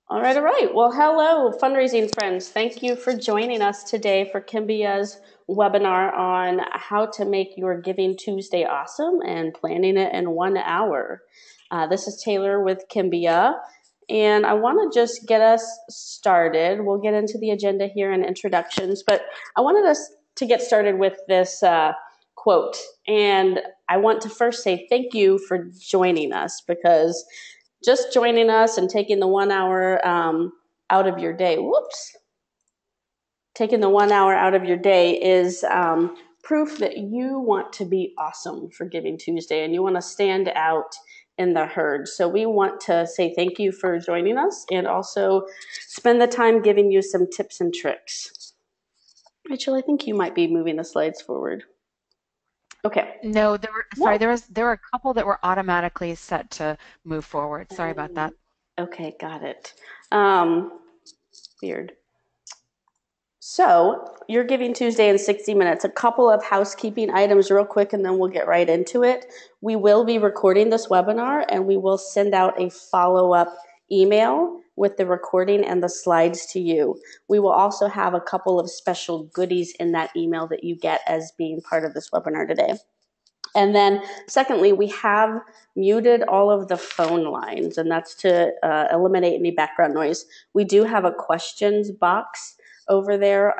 All right, all right. Well, hello, fundraising friends. Thank you for joining us today for Kimbia's webinar on how to make your Giving Tuesday awesome and planning it in 1 hour. This is Taylor with Kimbia, and I want to just get us started. We'll get into the agenda here and introductions, but I wanted us to get started with this quote, and I want to first say thank you for joining us, because just joining us and taking the 1 hour out of your day, taking the 1 hour out of your day is proof that you want to be awesome for Giving Tuesday and you want to stand out in the herd. So we want to say thank you for joining us and also spend the time giving you some tips and tricks. Rachel, I think you might be moving the slides forward. Okay. No, there were a couple that were automatically set to move forward. Sorry about that. Okay, got it. Weird. So you're Giving Tuesday in 60 minutes. A couple of housekeeping items real quick, and then we'll get right into it. We will be recording this webinar, and we will send out a follow-up email with the recording and the slides to you. We will also have a couple of special goodies in that email that you get as being part of this webinar today. And then secondly, we have muted all of the phone lines, and that's to eliminate any background noise. We do have a questions box over there.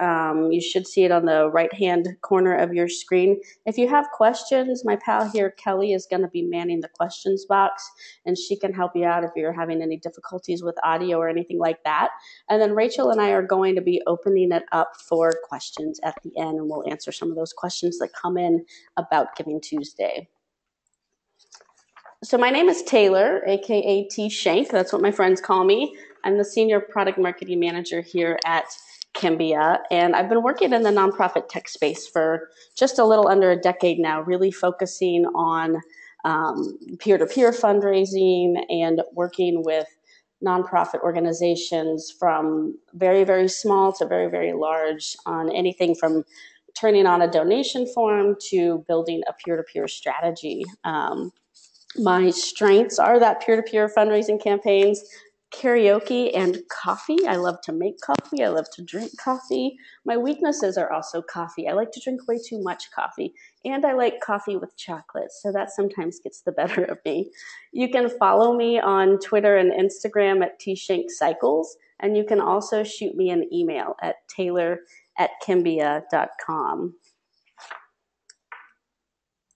You should see it on the right-hand corner of your screen. If you have questions, my pal here, Kelly, is going to be manning the questions box, and she can help you out if you're having any difficulties with audio or anything like that. And then Rachel and I are going to be opening it up for questions at the end, and we'll answer some of those questions that come in about Giving Tuesday. So my name is Taylor, aka T-Shank. That's what my friends call me. I'm the Senior Product Marketing Manager here at Kimbia, and I've been working in the nonprofit tech space for just a little under a decade now, really focusing on peer-to-peer fundraising and working with nonprofit organizations from very, very small to very, very large on anything from turning on a donation form to building a peer-to-peer strategy. My strengths are that peer-to-peer fundraising campaigns, karaoke, and coffee. I love to make coffee. I love to drink coffee. My weaknesses are also coffee. I like to drink way too much coffee, and I like coffee with chocolate, so that sometimes gets the better of me. You can follow me on Twitter and Instagram at T-Shank Cycles, and you can also shoot me an email at taylor@kimbia.com.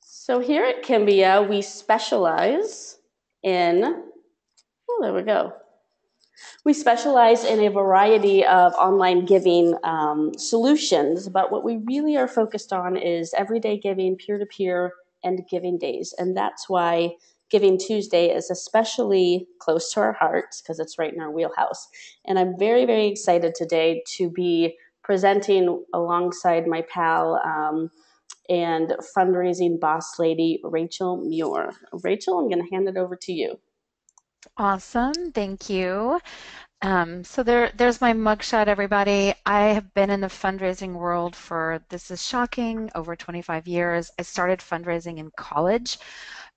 So here at Kimbia, we specialize in, there we go. We specialize in a variety of online giving solutions, but what we really are focused on is everyday giving, peer-to-peer, and giving days. And that's why Giving Tuesday is especially close to our hearts, because it's right in our wheelhouse. And I'm very, very excited today to be presenting alongside my pal and fundraising boss lady, Rachel Muir. Rachel, I'm going to hand it over to you. Awesome. Thank you. So there's my mugshot, everybody. I have been in the fundraising world for, this is shocking, over 25 years. I started fundraising in college.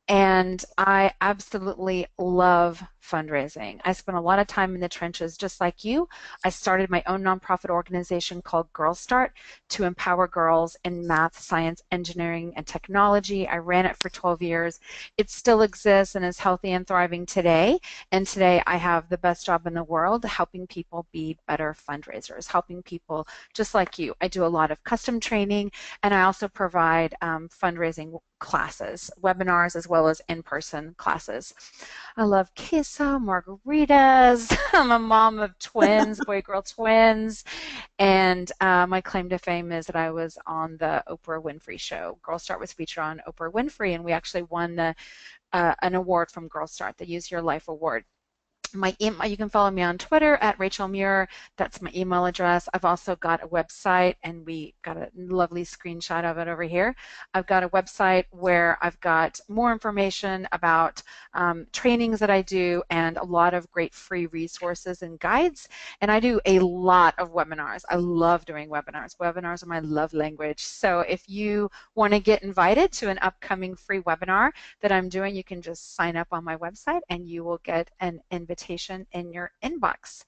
And I absolutely love fundraising. I spent a lot of time in the trenches just like you. I started my own nonprofit organization called Girl Start to empower girls in math, science, engineering, and technology. I ran it for 12 years. It still exists and is healthy and thriving today. And today I have the best job in the world, helping people be better fundraisers, helping people just like you. I do a lot of custom training, and I also provide fundraising classes, webinars, as well as in-person classes. I love queso, margaritas. I'm a mom of twins, boy-girl twins. And my claim to fame is that I was on the Oprah Winfrey Show. Girl Start was featured on Oprah Winfrey, and we actually won an award from Girl Start, the Use Your Life Award. You can follow me on Twitter at Rachel Muir. That's my email address. I've also got a website, and we got a lovely screenshot of it over here. I've got a website where I've got more information about trainings that I do and a lot of great free resources and guides. And I do a lot of webinars. I love doing webinars. Webinars are my love language. So if you want to get invited to an upcoming free webinar that I'm doing, you can just sign up on my website and you will get an invitation invitation in your inbox.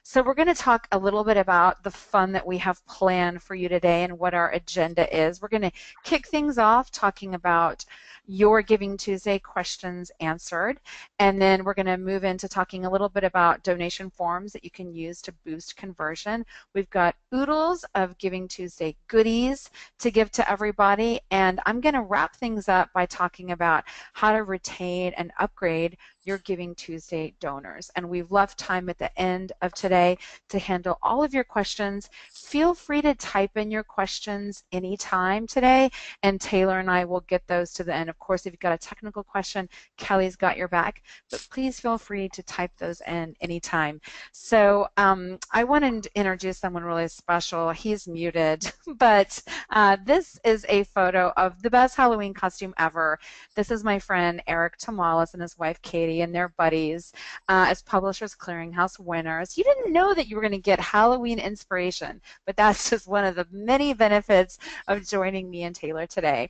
So we're going to talk a little bit about the fun that we have planned for you today and what our agenda is. We're going to kick things off talking about your Giving Tuesday questions answered, and then we're going to move into talking a little bit about donation forms that you can use to boost conversion. We've got oodles of Giving Tuesday goodies to give to everybody, and I'm going to wrap things up by talking about how to retain and upgrade your Giving Tuesday donors. And we've left time at the end of today to handle all of your questions. Feel free to type in your questions anytime today, and Taylor and I will get those to the end. Of course, if you've got a technical question, Kelly's got your back, but please feel free to type those in anytime. So I wanted to introduce someone really special. He's muted, but this is a photo of the best Halloween costume ever. This is my friend Eric Tamales and his wife Katie and their buddies as Publishers Clearinghouse winners. You didn't know that you were going to get Halloween inspiration, but that's just one of the many benefits of joining me and Taylor today.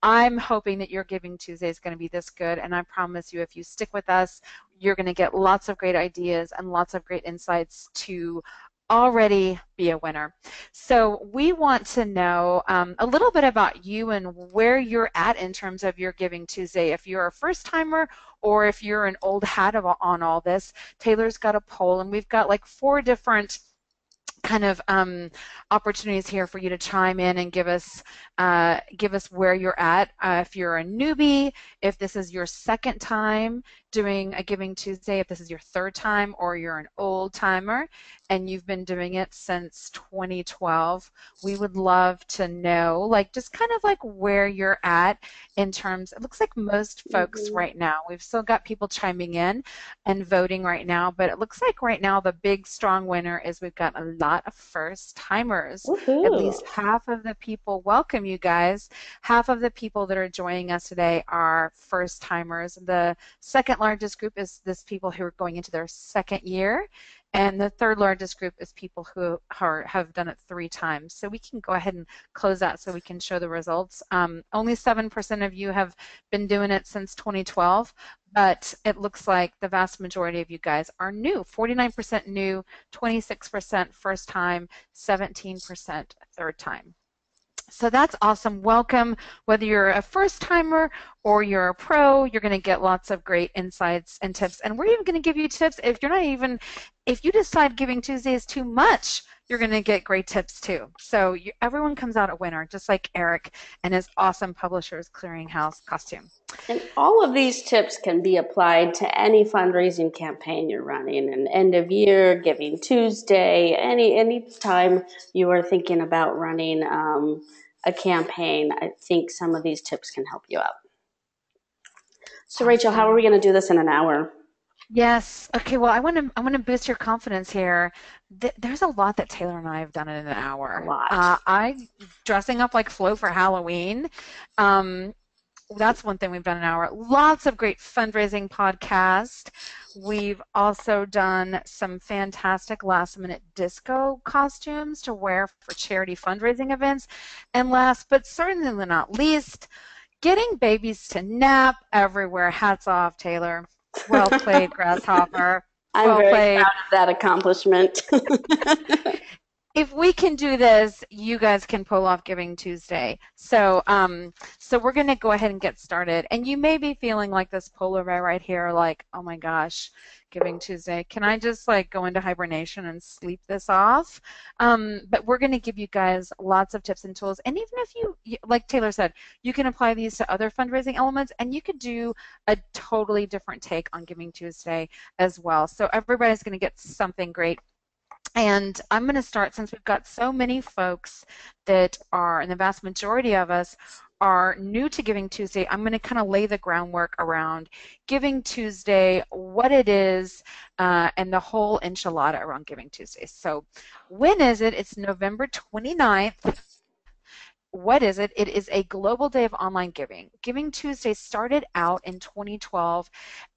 I'm hoping that your Giving Tuesday is going to be this good, and I promise you if you stick with us, you're going to get lots of great ideas and lots of great insights to already be a winner. So we want to know a little bit about you and where you're at in terms of your Giving Tuesday. If you're a first timer or if you're an old hat on all this, Taylor's got a poll, and we've got like 4 different kind of opportunities here for you to chime in and give us where you're at. If you're a newbie, if this is your second time doing a Giving Tuesday, if this is your third time, or you're an old timer and you've been doing it since 2012, we would love to know, like, just kind of like where you're at in terms. It looks like most folks right now, we've still got people chiming in and voting right now, but it looks like right now the big strong winner is we've got a lot of first timers. At least half of the people, welcome you guys, half of the people that are joining us today are first timers. The second largest group is this people who are going into their second year, and the third largest group is people who have done it 3 times. So we can go ahead and close that so we can show the results. Only 7% of you have been doing it since 2012, but it looks like the vast majority of you guys are new. 49% new, 26% first time, 17% third time. So that's awesome. Welcome. Whether you're a first timer or you're a pro, you're going to get lots of great insights and tips. And we're even going to give you tips if you decide Giving Tuesday is too much, you're going to get great tips too. So everyone comes out a winner, just like Eric and his awesome Publishers Clearinghouse costume. And all of these tips can be applied to any fundraising campaign you're running, an end of year, Giving Tuesday, any time you are thinking about running a campaign. I think some of these tips can help you out. So Rachel, how are we going to do this in an hour? Yes. Okay. Well, I want to boost your confidence here. There's a lot that Taylor and I have done in an hour. A lot. I dressing up like Flo for Halloween. That's one thing we've done in an hour. Lots of great fundraising podcasts. We've also done some fantastic last-minute disco costumes to wear for charity fundraising events. And last but certainly not least, getting babies to nap everywhere. Hats off, Taylor. Well played, Grasshopper. I'm very proud of that accomplishment. If we can do this, you guys can pull off Giving Tuesday. So we're going to go ahead and get started. And you may be feeling like this polar bear right here, like, oh my gosh, Giving Tuesday. Can I just like go into hibernation and sleep this off? But we're going to give you guys lots of tips and tools. And even if you, like Taylor said, you can apply these to other fundraising elements, and you could do a totally different take on Giving Tuesday as well. So everybody's going to get something great. And I'm going to start, since we've got so many folks that are, and the vast majority of us are new to Giving Tuesday, I'm going to kind of lay the groundwork around Giving Tuesday, what it is, and the whole enchilada around Giving Tuesday. So when is it? It's November 29th. What is it? It is a global day of online giving. Giving Tuesday started out in 2012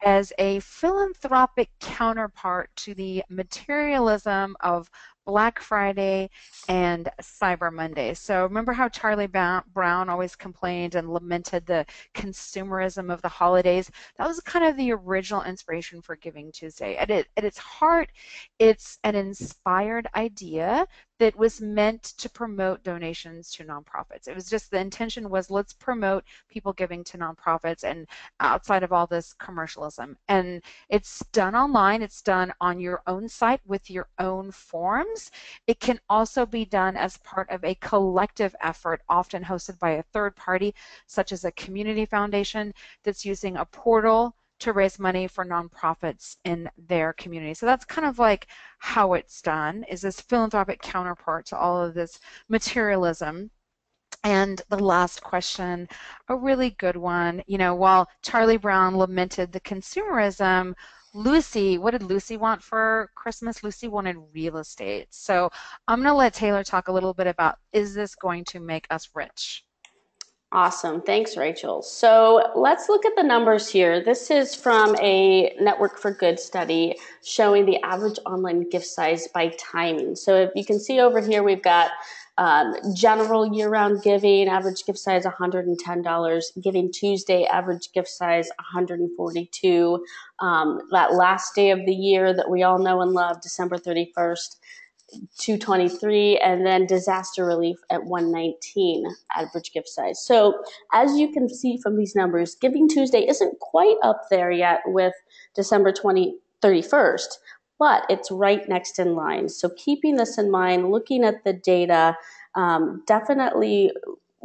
as a philanthropic counterpart to the materialism of Black Friday, and Cyber Monday. So remember how Charlie Brown always complained and lamented the consumerism of the holidays? That was kind of the original inspiration for Giving Tuesday. At its heart, it's an inspired idea that was meant to promote donations to nonprofits. It was just the intention was let's promote people giving to nonprofits and outside of all this commercialism. And it's done online. It's done on your own site with your own forms. It can also be done as part of a collective effort, often hosted by a third party, such as a community foundation that's using a portal to raise money for nonprofits in their community. So that's kind of like how it's done, is this philanthropic counterpart to all of this materialism. And the last question, a really good one. You know, while Charlie Brown lamented the consumerism, Lucy, what did Lucy want for Christmas? Lucy wanted real estate. So I'm going to let Taylor talk a little bit about, is this going to make us rich? Awesome. Thanks, Rachel. So let's look at the numbers here. This is from a Network for Good study showing the average online gift size by timing. So if you can see over here, we've got general year-round giving, average gift size $110. Giving Tuesday, average gift size $142. That last day of the year that we all know and love, December 31st, $223, and then disaster relief at $119 average gift size. So as you can see from these numbers, Giving Tuesday isn't quite up there yet with December 31st, but it's right next in line. So keeping this in mind, looking at the data, definitely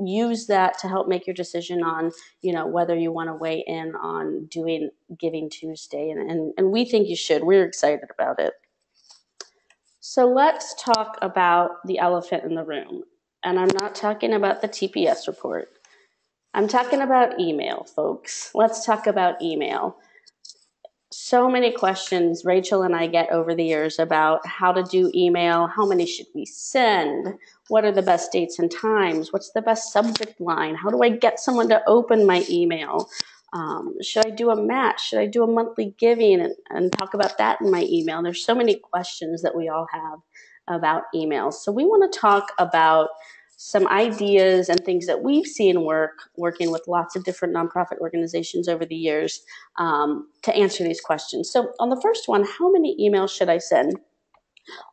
use that to help make your decision on, you know, whether you want to weigh in on doing Giving Tuesday. And we think you should. We're excited about it. So let's talk about the elephant in the room. And I'm not talking about the TPS report. I'm talking about email, folks. Let's talk about email. So many questions Rachel and I get over the years about how to do email, how many should we send, what are the best dates and times, what's the best subject line, how do I get someone to open my email? Should I do a match? Should I do a monthly giving and talk about that in my email? There's so many questions that we all have about emails. So we want to talk about some ideas and things that we've seen working with lots of different nonprofit organizations over the years to answer these questions. So on the first one, how many emails should I send?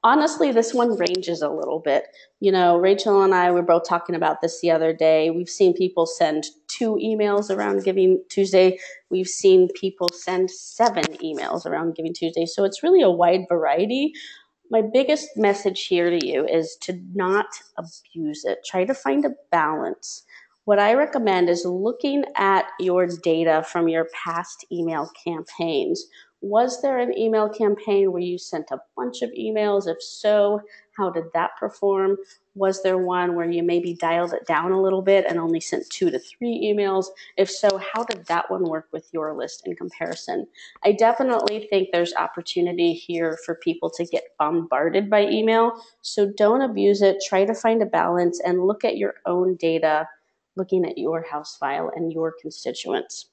Honestly, this one ranges a little bit. You know, Rachel and I were both talking about this the other day. We've seen people send 2 emails around Giving Tuesday. We've seen people send 7 emails around Giving Tuesday. So it's really a wide variety. My biggest message here to you is to not abuse it. Try to find a balance. What I recommend is looking at your data from your past email campaigns. Was there an email campaign where you sent a bunch of emails? If so, how did that perform? Was there one where you maybe dialed it down a little bit and only sent 2 to 3 emails? If so, how did that one work with your list in comparison? I definitely think there's opportunity here for people to get bombarded by email. So don't abuse it. Try to find a balance and look at your own data, looking at your house file and your constituents.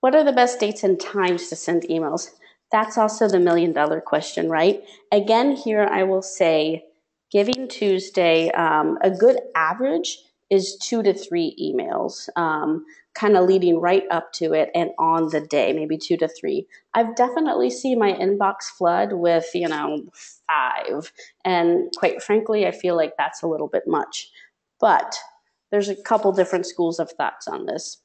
What are the best dates and times to send emails? That's also the $1,000,000 question, right? Again, here I will say Giving Tuesday, a good average is 2 to 3 emails, kind of leading right up to it and on the day, maybe 2 to 3. I've definitely seen my inbox flood with, 5. And quite frankly, I feel like that's a little bit much. But there's a couple different schools of thoughts on this.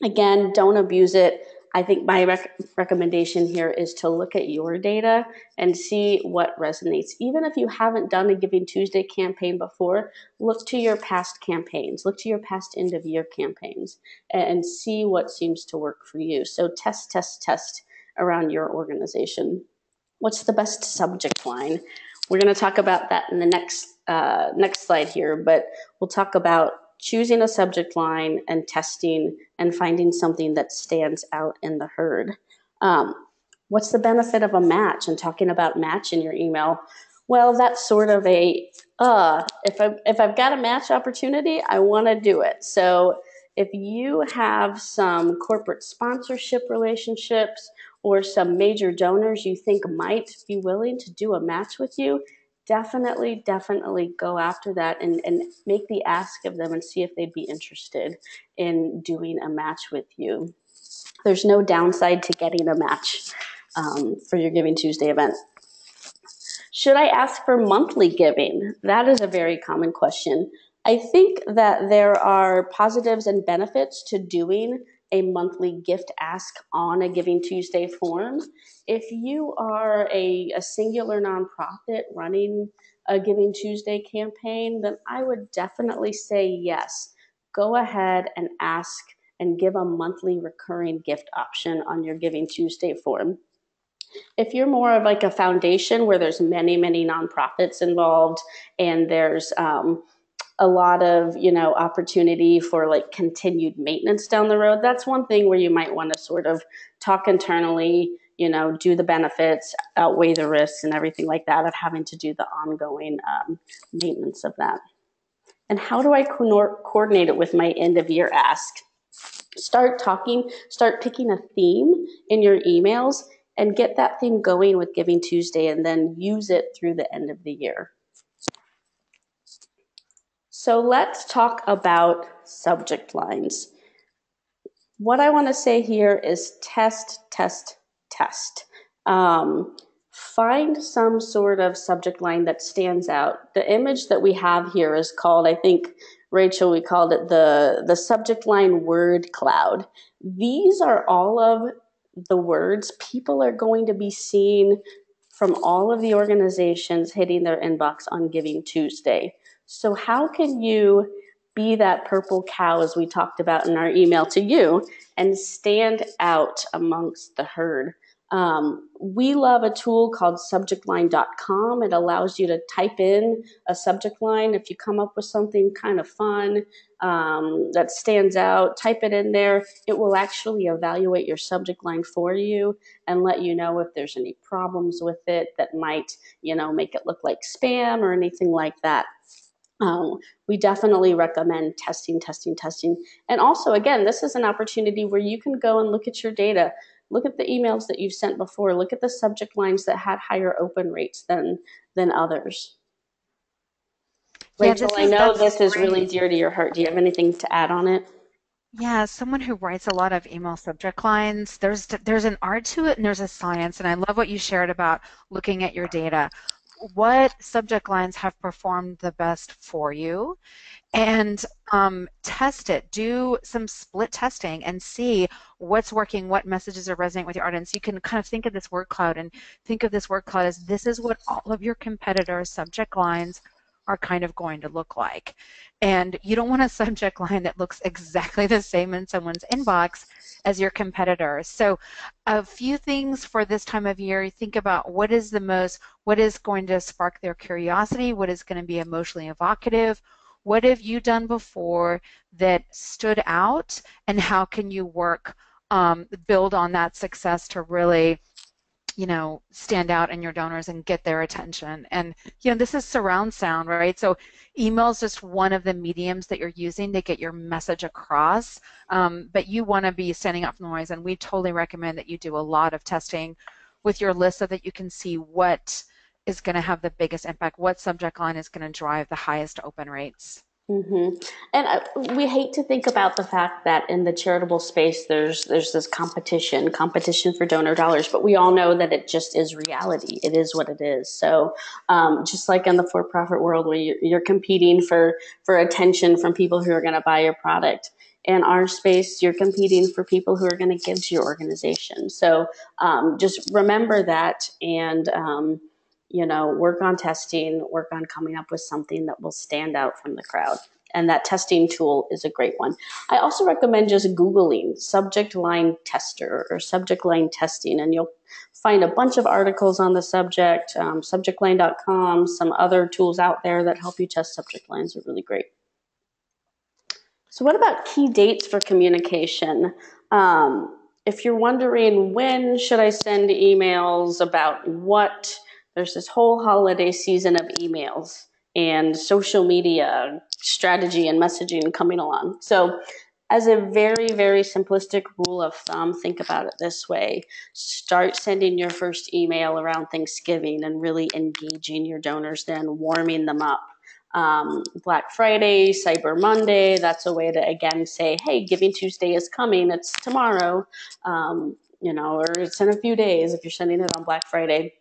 Again, don't abuse it. I think my recommendation here is to look at your data and see what resonates. Even if you haven't done a Giving Tuesday campaign before, look to your past campaigns, look to your past end of year campaigns and see what seems to work for you. So test around your organization. What's the best subject line? We're going to talk about that in the next slide here, but we'll talk about choosing a subject line and testing and finding something that stands out in the herd. What's the benefit of a match and talking about match in your email? Well, that's sort of a, if I've got a match opportunity, I want to do it. So if you have some corporate sponsorship relationships or some major donors you think might be willing to do a match with you, definitely go after that and make the ask of them and see if they'd be interested in doing a match with you. There's no downside to getting a match for your Giving Tuesday event. Should I ask for monthly giving? That is a very common question. I think that there are positives and benefits to doing a monthly gift ask on a Giving Tuesday form. If you are a singular nonprofit running a Giving Tuesday campaign, then I would definitely say yes. Go ahead and ask and give a monthly recurring gift option on your Giving Tuesday form. If you're more of like a foundation where there's many nonprofits involved and there's a lot of opportunity for like continued maintenance down the road, that's one thing where you might want to sort of talk internally, do the benefits, outweigh the risks and everything like that of having to do the ongoing maintenance of that. And how do I coordinate it with my end of year ask? Start picking a theme in your emails and get that theme going with Giving Tuesday and then use it through the end of the year. So let's talk about subject lines. What I want to say here is test. Find some sort of subject line that stands out. The image that we have here is called, I think, Rachel, we called it the subject line word cloud. These are all of the words people are going to be seeing from all of the organizations hitting their inbox on Giving Tuesday. So how can you be that purple cow, as we talked about in our email to you, and stand out amongst the herd? We love a tool called subjectline.com. It allows you to type in a subject line. If you come up with something kind of fun that stands out, type it in there. It will actually evaluate your subject line for you and let you know if there's any problems with it that might, make it look like spam or anything like that. We definitely recommend testing. And also, again, this is an opportunity where you can go and look at your data. Look at the emails that you've sent before. Look at the subject lines that had higher open rates than others. Yeah, Rachel, I know this is really dear to your heart. Do you have anything to add on it? Yeah, as someone who writes a lot of email subject lines, there's an art to it and there's a science. And I love what you shared about looking at your data. What subject lines have performed the best for you? And test it. Do some split testing and see what's working, what messages are resonating with your audience. You can kind of think of this word cloud and think of this word cloud as this is what all of your competitors' subject lines are kind of going to look like. And you don't want a subject line that looks exactly the same in someone's inbox as your competitor. So a few things for this time of year, you think about what is going to spark their curiosity, what is going to be emotionally evocative, what have you done before that stood out, and how can you build on that success to really stand out in your donors and get their attention. And this is surround sound, right? So email is just one of the mediums that you're using to get your message across, but you want to be standing out from the noise, and we totally recommend that you do a lot of testing with your list so that you can see what is going to have the biggest impact, what subject line is going to drive the highest open rates. Mm-hmm. And we hate to think about the fact that in the charitable space there's this competition for donor dollars, but we all know that it just is reality. It is what it is. So just like in the for-profit world where you're competing for attention from people who are going to buy your product, in our space you're competing for people who are going to give to your organization. So just remember that and work on testing, work on coming up with something that will stand out from the crowd. And that testing tool is a great one. I also recommend just Googling subject line tester or subject line testing, and you'll find a bunch of articles on the subject. Subjectline.com, some other tools out there that help you test subject lines are really great. So what about key dates for communication? If you're wondering when should I send emails about what, there's this whole holiday season of emails and social media strategy and messaging coming along. So as a very, very simplistic rule of thumb, think about it this way. Start sending your first email around Thanksgiving and really engaging your donors, then warming them up. Black Friday, Cyber Monday, that's a way to, again, say, hey, Giving Tuesday is coming. It's tomorrow, or it's in a few days if you're sending it on Black Friday.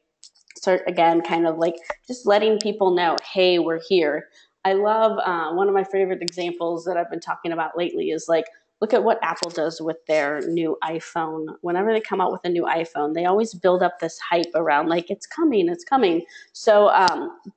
Start, again, kind of like just letting people know, hey, we're here. I love one of my favorite examples that I've been talking about lately is like, look at what Apple does with their new iPhone. Whenever they come out with a new iPhone, they always build up this hype around like, it's coming, it's coming. So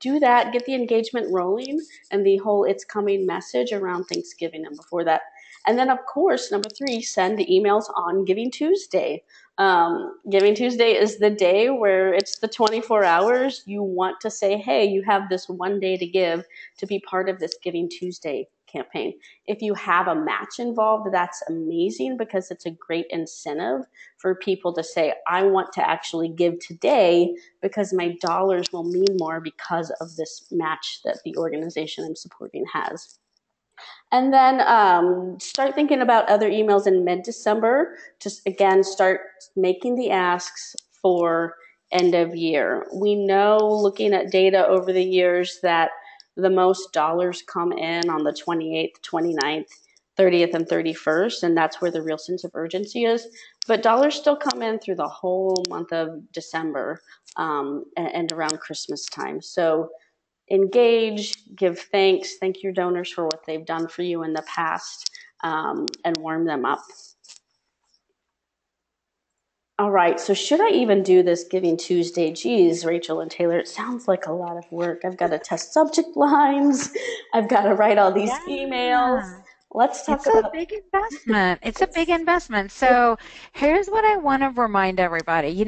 do that, get the engagement rolling and the whole it's coming message around Thanksgiving and before that. And then, of course, number 3, send emails on Giving Tuesday. Giving Tuesday is the day where it's the 24 hours. You want to say, hey, you have this one day to give to be part of this Giving Tuesday campaign. If you have a match involved, that's amazing because it's a great incentive for people to say, I want to actually give today because my dollars will mean more because of this match that the organization I'm supporting has. And then start thinking about other emails in mid-December. Just, again, start making the asks for end of year. We know, looking at data over the years, that the most dollars come in on the 28th, 29th, 30th, and 31st, and that's where the real sense of urgency is. But dollars still come in through the whole month of December and around Christmas time. So engage, give thanks, thank your donors for what they've done for you in the past, and warm them up. All right, so should I even do this Giving Tuesday? Geez, Rachel and Taylor, it sounds like a lot of work. I've got to test subject lines. I've got to write all these emails. Let's talk It's a about big investment. It's a big it's, investment. So here's what I want to remind everybody.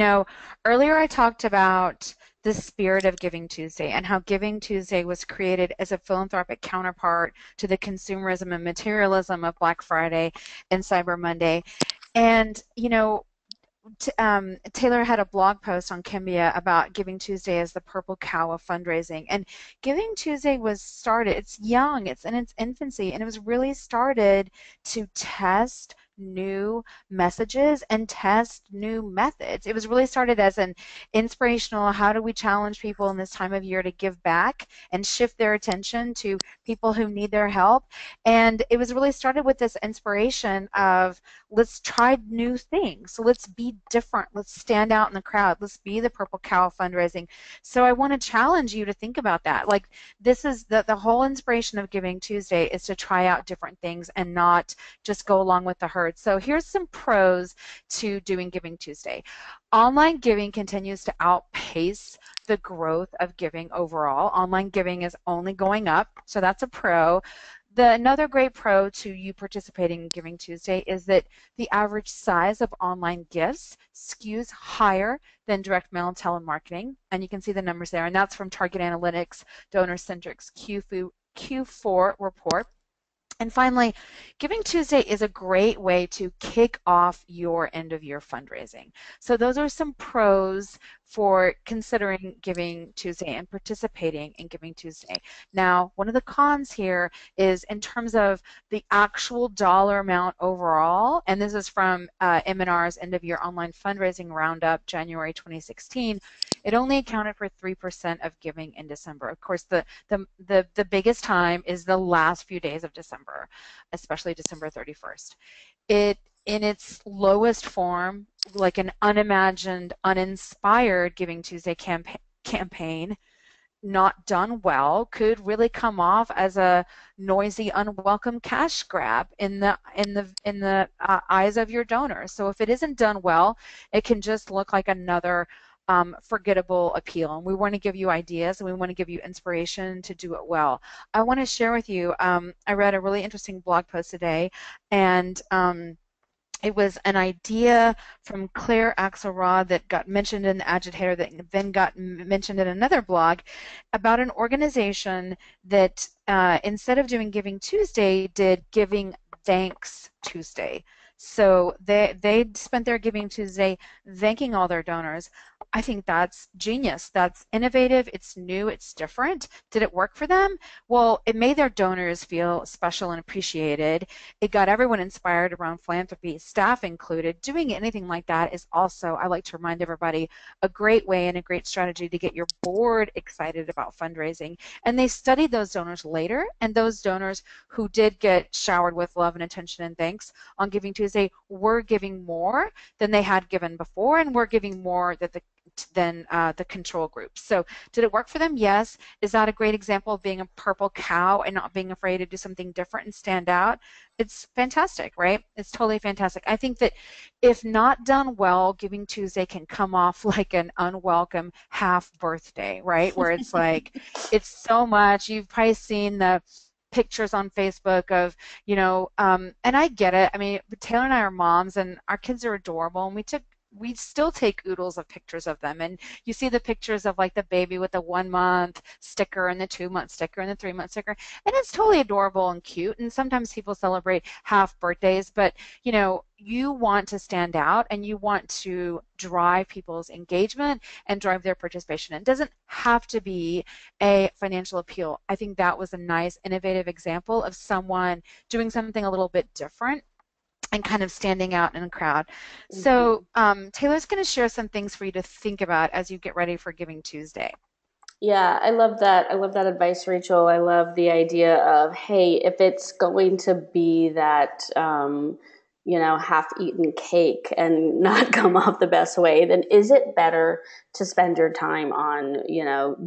Earlier I talked about the spirit of Giving Tuesday and how Giving Tuesday was created as a philanthropic counterpart to the consumerism and materialism of Black Friday and Cyber Monday. And, Taylor had a blog post on Kimbia about Giving Tuesday as the purple cow of fundraising. And Giving Tuesday was started, it's young, it's in its infancy, and it was really started to test new messages and test new methods. It was really started as an inspirational, how do we challenge people in this time of year to give back and shift their attention to people who need their help. And it was really started with this inspiration of, let's try new things. So let's be different. Let's stand out in the crowd. Let's be the purple cow of fundraising. So I want to challenge you to think about that. Like, this is the whole inspiration of Giving Tuesday is to try out different things and not just go along with the herd. So here's some pros to doing Giving Tuesday. Online giving continues to outpace the growth of giving overall. Online giving is only going up, so that's a pro. Another great pro to you participating in Giving Tuesday is that the average size of online gifts skews higher than direct mail and telemarketing, and you can see the numbers there, and that's from Target Analytics DonorCentric's Q4 report. And finally, Giving Tuesday is a great way to kick off your end of year fundraising. So those are some pros for considering Giving Tuesday and participating in Giving Tuesday. Now, one of the cons here is in terms of the actual dollar amount overall, and this is from M&R's end of year online fundraising roundup, January 2016, it only accounted for 3% of giving in December. Of course, the biggest time is the last few days of December, especially December 31st. In its lowest form, like an unimagined, uninspired Giving Tuesday campaign, not done well, could really come off as a noisy, unwelcome cash grab in the eyes of your donors. So if it isn't done well, it can just look like another forgettable appeal. And we want to give you ideas, and we want to give you inspiration to do it well. I want to share with you, I read a really interesting blog post today, and it was an idea from Claire Axelrod that got mentioned in the Agitator that then got mentioned in another blog about an organization that instead of doing Giving Tuesday, did Giving Thanks Tuesday. So they spent their Giving Tuesday thanking all their donors. I think that's genius. That's innovative. It's new. It's different. Did it work for them? Well, it made their donors feel special and appreciated. It got everyone inspired around philanthropy, staff included. Doing anything like that is also, I like to remind everybody, a great way and a great strategy to get your board excited about fundraising. And they studied those donors later, and those donors who did get showered with love and attention and thanks on Giving Tuesday were giving more than they had given before, and were giving more than the control group. So did it work for them? Yes. Is that a great example of being a purple cow and not being afraid to do something different and stand out? It's fantastic, right? It's totally fantastic. I think that if not done well, Giving Tuesday can come off like an unwelcome half birthday, right? Where it's like, it's so much. You've probably seen the pictures on Facebook of, and I get it. I mean, Taylor and I are moms, and our kids are adorable, and we still take oodles of pictures of them. And you see the pictures of like the baby with the 1 month sticker and the 2 month sticker and the 3 month sticker. And it's totally adorable and cute. And sometimes people celebrate half birthdays, but you want to stand out and you want to drive people's engagement and drive their participation. It doesn't have to be a financial appeal. I think that was a nice, innovative example of someone doing something a little bit different and kind of standing out in a crowd. So Taylor's going to share some things for you to think about as you get ready for Giving Tuesday. Yeah, I love that. I love that advice, Rachel. I love the idea of, hey, if it's going to be that, half-eaten cake and not come off the best way, then is it better to spend your time on,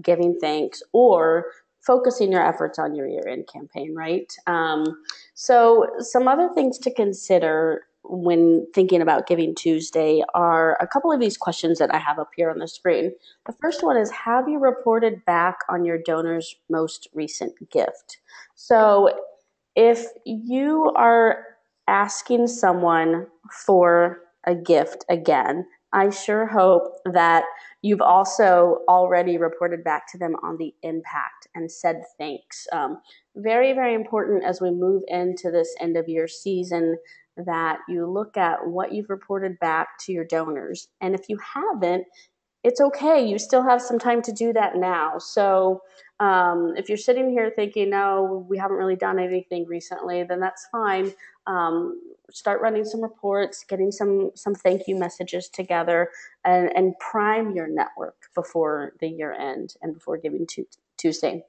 giving thanks or focusing your efforts on your year-end campaign, right? So some other things to consider when thinking about Giving Tuesday are a couple of these questions that I have up here on the screen. The first one is, have you reported back on your donor's most recent gift? So if you are asking someone for a gift again, I sure hope that you've also already reported back to them on the impact and said thanks. Very, very important as we move into this end of year season that you look at what you've reported back to your donors. And if you haven't, it's okay. You still have some time to do that now. So if you're sitting here thinking, no, we haven't really done anything recently, then that's fine. Start running some reports, getting some thank you messages together, and prime your network before the year end and before Giving Tuesday.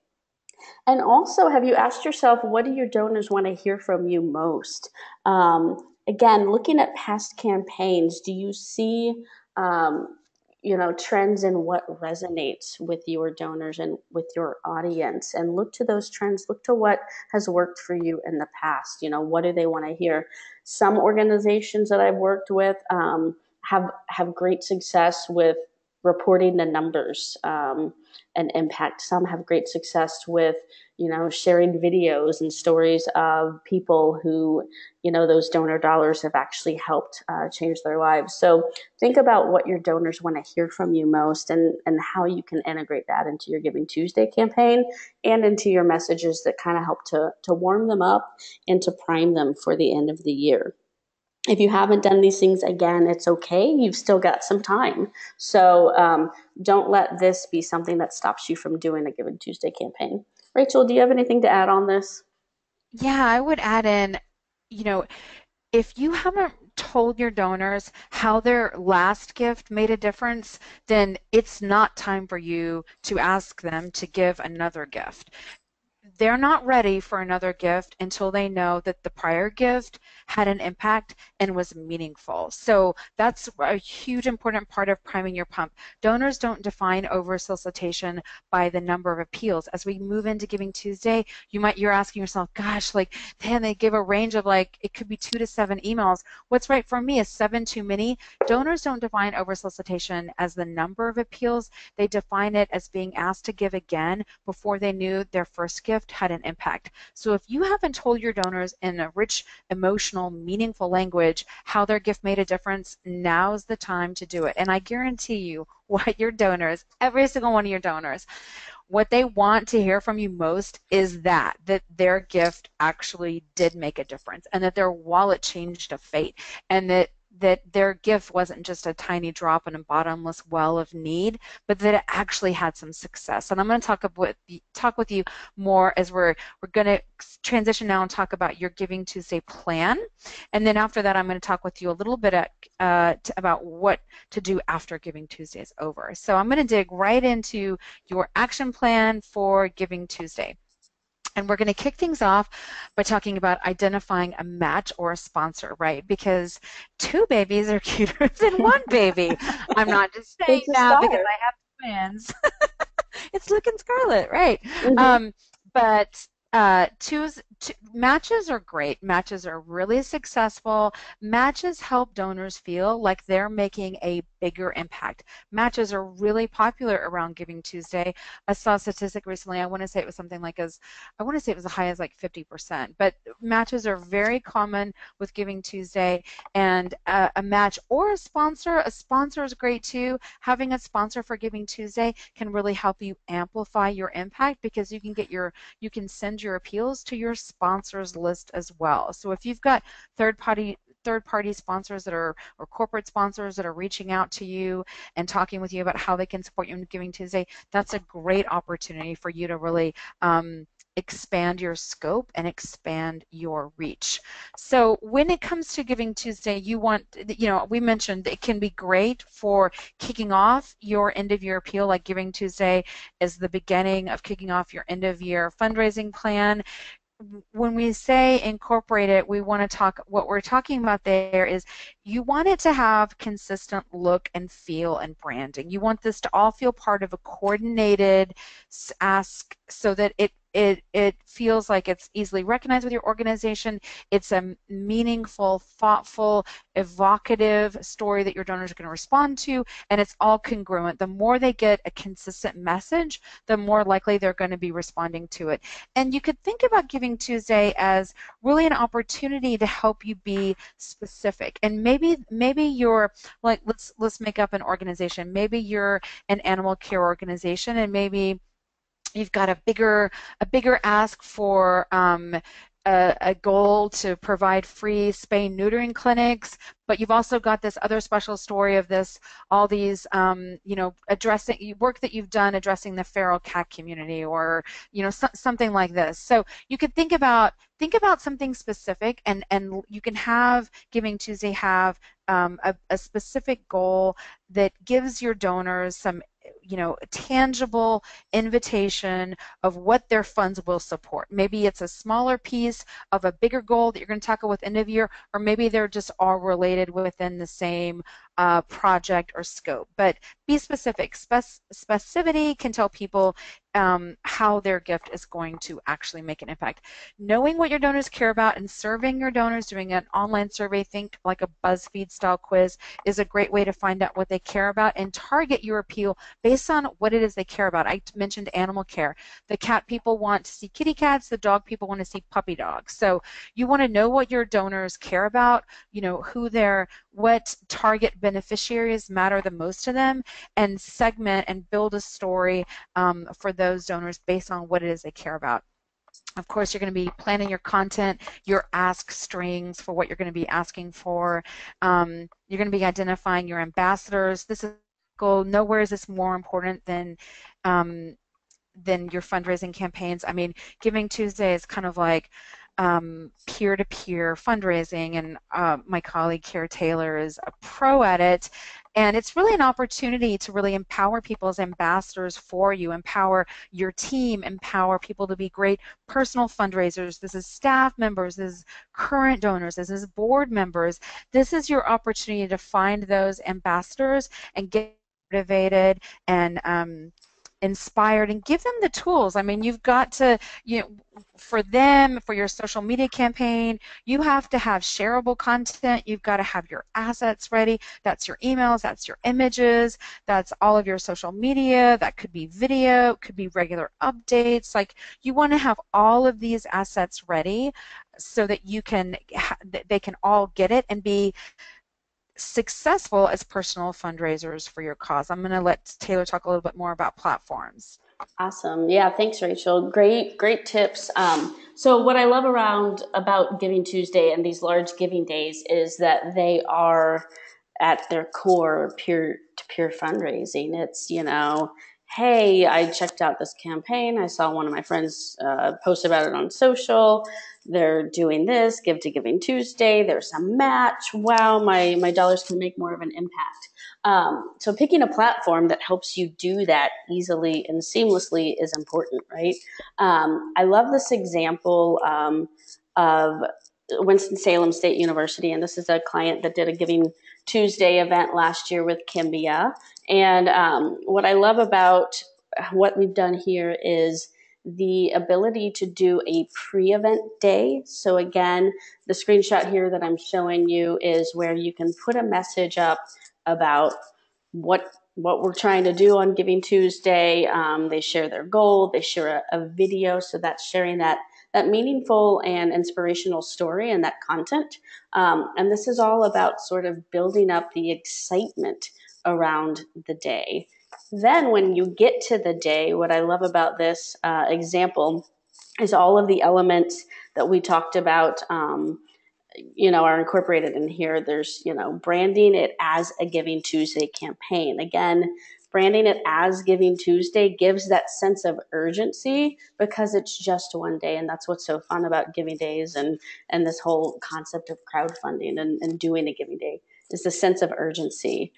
And also, have you asked yourself, what do your donors want to hear from you most? Again, looking at past campaigns, do you see trends in what resonates with your donors and with your audience? And look to those trends. Look to what has worked for you in the past. What do they want to hear? Some organizations that I've worked with have great success with reporting the numbers and impact. Some have great success with, sharing videos and stories of people who, those donor dollars have actually helped change their lives. So think about what your donors want to hear from you most and how you can integrate that into your Giving Tuesday campaign and into your messages that kind of help to warm them up and to prime them for the end of the year. If you haven't done these things, again, it's okay. You've still got some time. So don't let this be something that stops you from doing a Giving Tuesday campaign. Rachel, do you have anything to add on this? Yeah, I would add in, if you haven't told your donors how their last gift made a difference, then it's not time for you to ask them to give another gift. They're not ready for another gift until they know that the prior gift had an impact and was meaningful. So that's a huge important part of priming your pump. Donors don't define over solicitation by the number of appeals. As we move into Giving Tuesday, you're asking yourself, gosh, like, man, they give a range of it could be 2 to 7 emails. What's right for me? Is 7 too many? Donors don't define over solicitation as the number of appeals. They define it as being asked to give again before they knew their first gift had an impact. So if you haven't told your donors in a rich, emotional, meaningful language how their gift made a difference, now's the time to do it. And I guarantee you what your donors, every single one of your donors, what they want to hear from you most is that their gift actually did make a difference, and that their wallet changed a fate, and that their gift wasn't just a tiny drop in a bottomless well of need, but that it actually had some success. And I'm going to talk with you more as we're going to transition now and talk about your Giving Tuesday plan. And then after that, I'm going to talk with you a little bit about what to do after Giving Tuesday is over. So I'm going to dig right into your action plan for Giving Tuesday. And we're going to kick things off by talking about identifying a match or a sponsor, right? Because two babies are cuter than one baby. I'm not just saying It's a that because start. I have twins. It's looking scarlet, right? Hmm. Um, but matches are great. Matches are really successful. Matches help donors feel like they're making a bigger impact. Matches are really popular around Giving Tuesday. I saw a statistic recently. I want to say it was something like I want to say it was as high as like 50%. But matches are very common with Giving Tuesday, and a match or a sponsor. A sponsor is great too. Having a sponsor for Giving Tuesday can really help you amplify your impact, because you can send your appeals to your sponsors list as well. So if you've got third party sponsors that are, or corporate sponsors that are reaching out to you and talking with you about how they can support you in Giving Tuesday, that's a great opportunity for you to really expand your scope and expand your reach. So when it comes to Giving Tuesday, we mentioned it can be great for kicking off your end of year appeal, like Giving Tuesday is the beginning of kicking off your end of year fundraising plan. When we say incorporate it, what we're talking about there is you want it to have consistent look and feel and branding. You want this to all feel part of a coordinated ask, so that it feels like it's easily recognized with your organization. It's a meaningful, thoughtful, evocative story that your donors are going to respond to, and it's all congruent. The more they get a consistent message, the more likely they're going to be responding to it. And you could think about Giving Tuesday as really an opportunity to help you be specific. And maybe you're like, let's make up an organization. Maybe you're an animal care organization, and maybe you've got a bigger ask for a goal to provide free spay neutering clinics, but you've also got this other special story of all these addressing work that you've done addressing the feral cat community, or something like this. So you could think about something specific, and you can have Giving Tuesday have a specific goal that gives your donors some tangible invitation of what their funds will support. Maybe it's a smaller piece of a bigger goal that you're going to tackle with end of year, or maybe they're just all related within the same project or scope. But be specific. Specificity can tell people how their gift is going to actually make an impact. Knowing what your donors care about and serving your donors, doing an online survey, think like a BuzzFeed style quiz, is a great way to find out what they care about and target your appeal based on what it is they care about. I mentioned animal care. The cat people want to see kitty cats, the dog people want to see puppy dogs. So you want to know what your donors care about, what target beneficiaries matter the most to them, and segment and build a story for those donors based on what it is they care about. Of course, you're going to be planning your content, your ask strings for what you're going to be asking for. You're going to be identifying your ambassadors. This is goal. Nowhere is this more important than your fundraising campaigns. I mean, Giving Tuesday is kind of like peer-to-peer fundraising, and my colleague Cara Taylor is a pro at it. And it's really an opportunity to really empower people as ambassadors for you, empower your team, empower people to be great personal fundraisers. This is staff members, this is current donors, this is board members. This is your opportunity to find those ambassadors and get motivated and inspired, and give them the tools. I mean, you've got to, for your social media campaign, you have to have shareable content. You've got to have your assets ready. That's your emails, that's your images, that's all of your social media. That could be video, could be regular updates. Like, you want to have all of these assets ready so that they can all get it and be successful as personal fundraisers for your cause. I'm going to let Taylor talk a little bit more about platforms. Awesome. Yeah, thanks, Rachel. Great tips. So what I love about Giving Tuesday and these large giving days is that they are at their core peer-to-peer fundraising. It's, hey, I checked out this campaign. I saw one of my friends post about it on social. They're doing this, give to Giving Tuesday. There's a match. Wow, my dollars can make more of an impact. So picking a platform that helps you do that easily and seamlessly is important, right? I love this example of Winston-Salem State University, and this is a client that did a Giving Tuesday event last year with Kimbia. And what I love about what we've done here is the ability to do a pre-event day. So again, the screenshot here that I'm showing you is where you can put a message up about what we're trying to do on Giving Tuesday. They share their goal. They share a video, so that's sharing that meaningful and inspirational story and that content. And this is all about sort of building up the excitement around the day. Then when you get to the day, what I love about this example is all of the elements that we talked about are incorporated in here. There's, branding it as a Giving Tuesday campaign. Again, branding it as Giving Tuesday gives that sense of urgency because it's just one day. And that's what's so fun about giving days and this whole concept of crowdfunding and doing a giving day is the sense of urgency.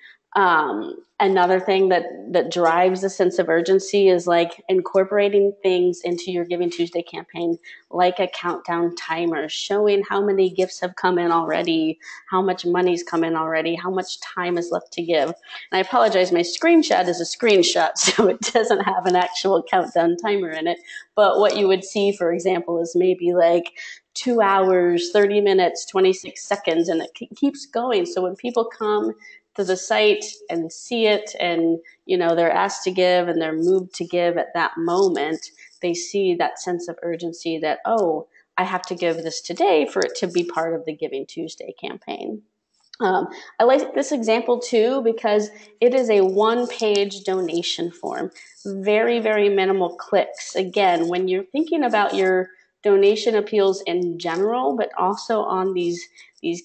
Another thing that drives a sense of urgency is like incorporating things into your Giving Tuesday campaign, like a countdown timer, showing how many gifts have come in already, how much money's come in already, how much time is left to give. And I apologize, my screenshot is a screenshot, so it doesn't have an actual countdown timer in it. But what you would see, for example, is maybe like 2 hours, 30 minutes, 26 seconds, and it keeps going. So when people come to the site and see it and they're asked to give and they're moved to give at that moment, they see that sense of urgency that, oh, I have to give this today for it to be part of the Giving Tuesday campaign. I like this example too because it is a one-page donation form. Very, very minimal clicks. Again, when you're thinking about your donation appeals in general, but also on these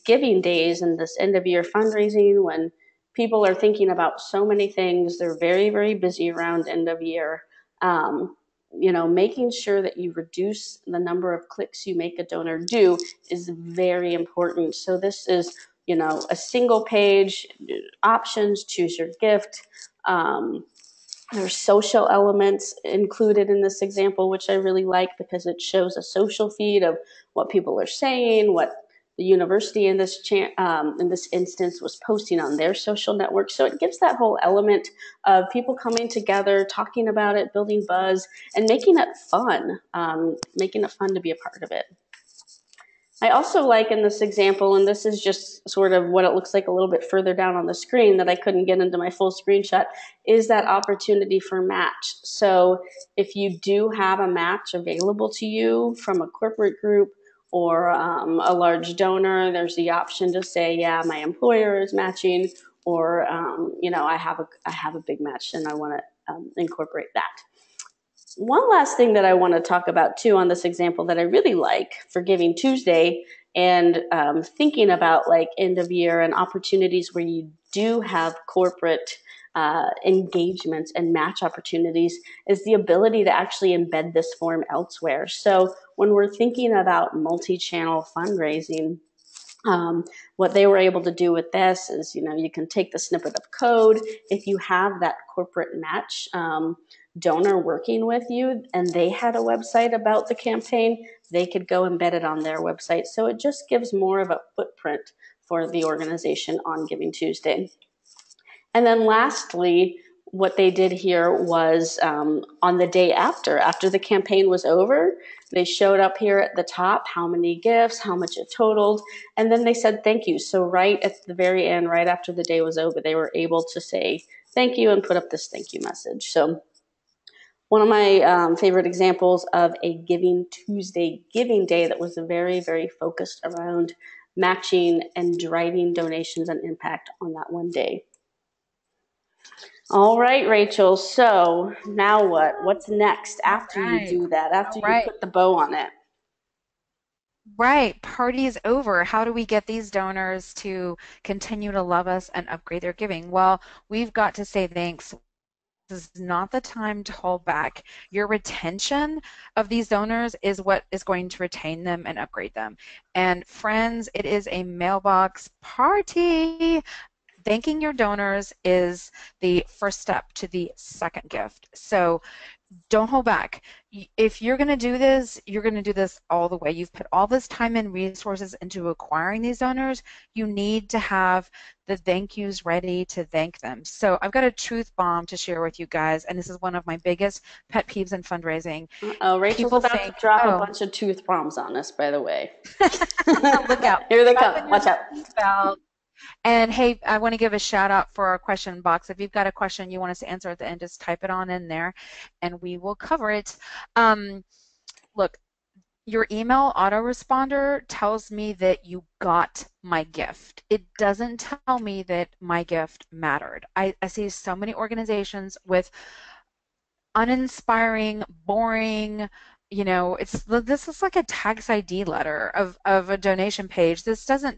giving days and this end of year fundraising, when people are thinking about so many things, they're very, very busy around end of year. Making sure that you reduce the number of clicks you make a donor do is very important. So this is a single page, options, choose your gift. There's social elements included in this example, which I really like because it shows a social feed of what people are saying, what the university in this instance was posting on their social network. So it gives that whole element of people coming together, talking about it, building buzz, and making it fun to be a part of it. I also like in this example, and this is just sort of what it looks like a little bit further down on the screen that I couldn't get into my full screenshot, is that opportunity for match. So if you do have a match available to you from a corporate group or a large donor, there's the option to say, yeah, my employer is matching, or I have a big match and I want to incorporate that. One last thing that I want to talk about too on this example that I really like for Giving Tuesday and thinking about like end of year and opportunities where you do have corporate engagements and match opportunities is the ability to actually embed this form elsewhere. So when we're thinking about multi-channel fundraising, what they were able to do with this is, you can take the snippet of code. If you have that corporate match donor working with you and they had a website about the campaign, they could go embed it on their website. So it just gives more of a footprint for the organization on Giving Tuesday. And then lastly, what they did here was on the day after the campaign was over, they showed up here at the top how many gifts, how much it totaled, and then they said thank you. So right at the very end, right after the day was over, they were able to say thank you and put up this thank you message. So one of my favorite examples of a Giving Tuesday giving day that was very, very focused around matching and driving donations and impact on that one day. All right, Rachel. So now what? What's next All after you right. do that? All After you right. put the bow on it? Right. Party is over. How do we get these donors to continue to love us and upgrade their giving? Well, we've got to say thanks. This is not the time to hold back. Your retention of these donors is what is going to retain them and upgrade them. And friends, it is a mailbox party. Thanking your donors is the first step to the second gift. So don't hold back. If you're going to do this, you're going to do this all the way. You've put all this time and resources into acquiring these donors. You need to have the thank yous ready to thank them. So I've got a truth bomb to share with you guys, and this is one of my biggest pet peeves in fundraising. Oh, Rachel's People about to think, drop a oh, bunch of tooth bombs on us, by the way. look out, Here they come. fasten your Watch out. seatbelt. And hey, I want to give a shout out for our question box. If you've got a question you want us to answer at the end, just type it on in there and we will cover it. Look, your email autoresponder tells me that you got my gift. It doesn't tell me that my gift mattered. I see so many organizations with uninspiring, boring, this is like a tax ID letter of a donation page. This doesn't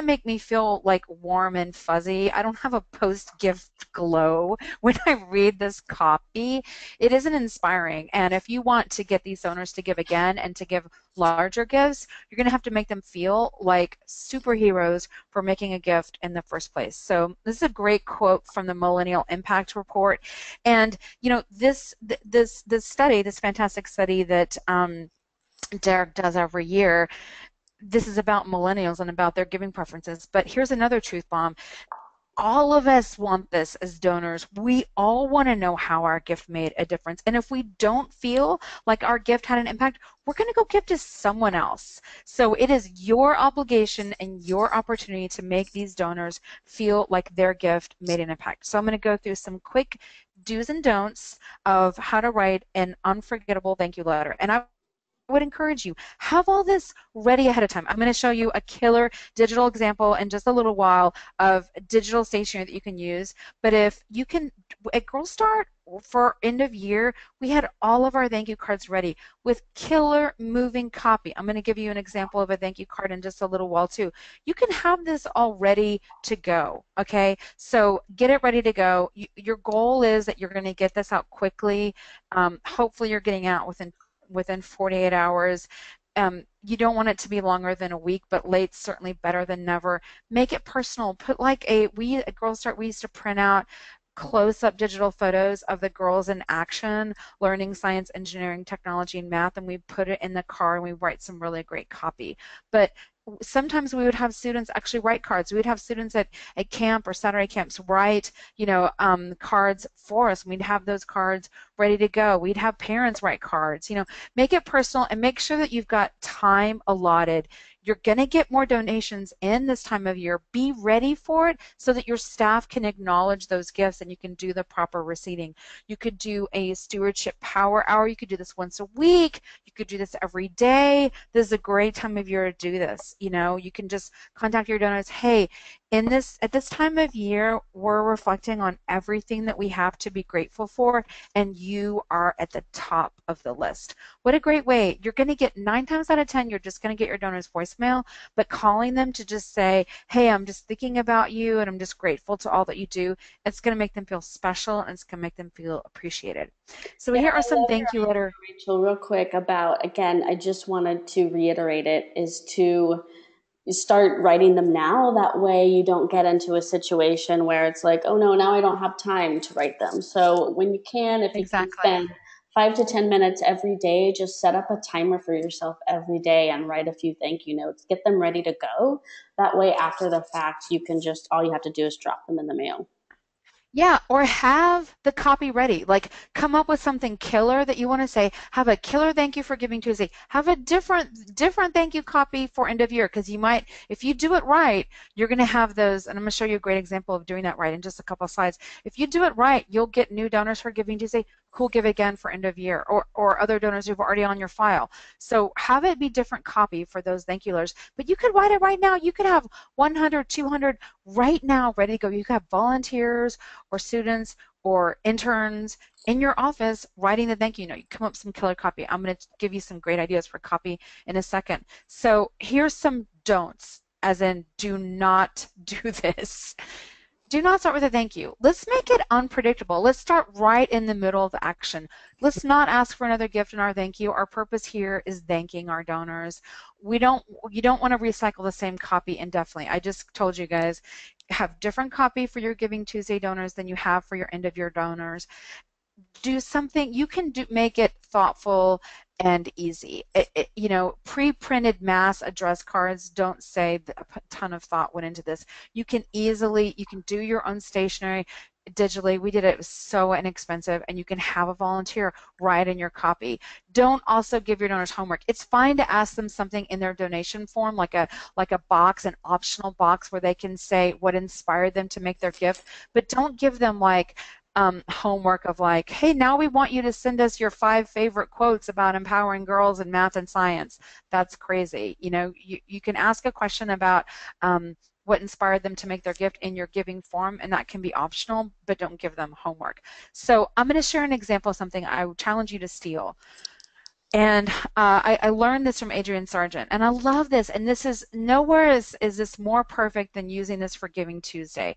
make me feel like warm and fuzzy. I don't have a post-gift glow when I read this copy. It isn't inspiring. And if you want to get these donors to give again and to give larger gifts, you're going to have to make them feel like superheroes for making a gift in the first place. So this is a great quote from the Millennial Impact Report. And this study, this fantastic study that Derek does every year, this is about millennials and about their giving preferences. But here's another truth bomb. All of us want this as donors. We all want to know how our gift made a difference. And if we don't feel like our gift had an impact, we're going to go give to someone else. So it is your obligation and your opportunity to make these donors feel like their gift made an impact. So I'm going to go through some quick do's and don'ts of how to write an unforgettable thank you letter. And I would encourage you, have all this ready ahead of time. I'm going to show you a killer digital example in just a little while of digital stationery that you can use. But if you can, at Girl Start for end of year, we had all of our thank you cards ready with killer moving copy. I'm going to give you an example of a thank you card in just a little while too. You can have this all ready to go, okay? So get it ready to go. Your goal is that you're going to get this out quickly. Hopefully you're getting out within 48 hours. You don't want it to be longer than a week, but late's certainly better than never. Make it personal. Put like we at Girl Start, we used to print out close-up digital photos of the girls in action, learning science, engineering, technology, and math, and we put it in the card and we write some really great copy. But sometimes we would have students actually write cards. We would have students at camp or Saturday camps write, cards for us. We'd have those cards ready to go. We'd have parents write cards. Make it personal and make sure that you've got time allotted. You're going to get more donations in this time of year. Be ready for it so that your staff can acknowledge those gifts and you can do the proper receipting. You could do a stewardship power hour. You could do this once a week. You could do this every day. This is a great time of year to do this. You can just contact your donors. Hey, at this time of year, we're reflecting on everything that we have to be grateful for, and you are at the top of the list. What a great way. You're going to get 9 times out of 10, you're just going to get your donors' voicemail, but calling them to just say, hey, I'm just thinking about you and I'm just grateful to all that you do, it's going to make them feel special and it's going to make them feel appreciated. So Yeah, here are I some love thank you letter. Rachel, real quick about, again, I just wanted to reiterate it, is to start writing them now. That way you don't get into a situation where it's like, oh no, now I don't have time to write them. So when you can, if you can Exactly. spend 5 to 10 minutes every day, just set up a timer for yourself every day and write a few thank you notes. Get them ready to go. That way after the fact, you can just, all you have to do is drop them in the mail. Yeah, or have the copy ready. Like come up with something killer that you want to say. Have a killer thank you for Giving Tuesday. Have a different thank you copy for end of year because you might, if you do it right, you're going to have those. And I'm going to show you a great example of doing that right in just a couple of slides. If you do it right, you'll get new donors for Giving Tuesday who'll give again for end of year, or other donors who've already on your file. So have it be different copy for those thank you letters. But you could write it right now. You could have 100, 200 right now ready to go. You could have volunteers or students or interns in your office writing the thank you note. You come up with some killer copy. I'm going to give you some great ideas for copy in a second. So here's some don'ts, as in do not do this. Do not start with a thank you. Let's make it unpredictable. Let's start right in the middle of the action. Let's not ask for another gift in our thank you. Our purpose here is thanking our donors. You don't want to recycle the same copy indefinitely. I just told you guys, have different copy for your Giving Tuesday donors than you have for your end of year donors. Do something you can do, make it thoughtful and easy. Pre-printed mass address cards don't say a ton of thought went into this. You can do your own stationery digitally. We did it. It was so inexpensive, and you can have a volunteer write in your copy. Don't also give your donors homework. It's fine to ask them something in their donation form, like a box, an optional box where they can say what inspired them to make their gift, but don't give them like homework of like, hey, now we want you to send us your 5 favorite quotes about empowering girls in math and science. That's crazy. You can ask a question about what inspired them to make their gift in your giving form, and that can be optional, but don't give them homework. So I'm going to share an example of something I would challenge you to steal. And I learned this from Adrienne Sargent, and I love this. And this is nowhere is this more perfect than using this for Giving Tuesday.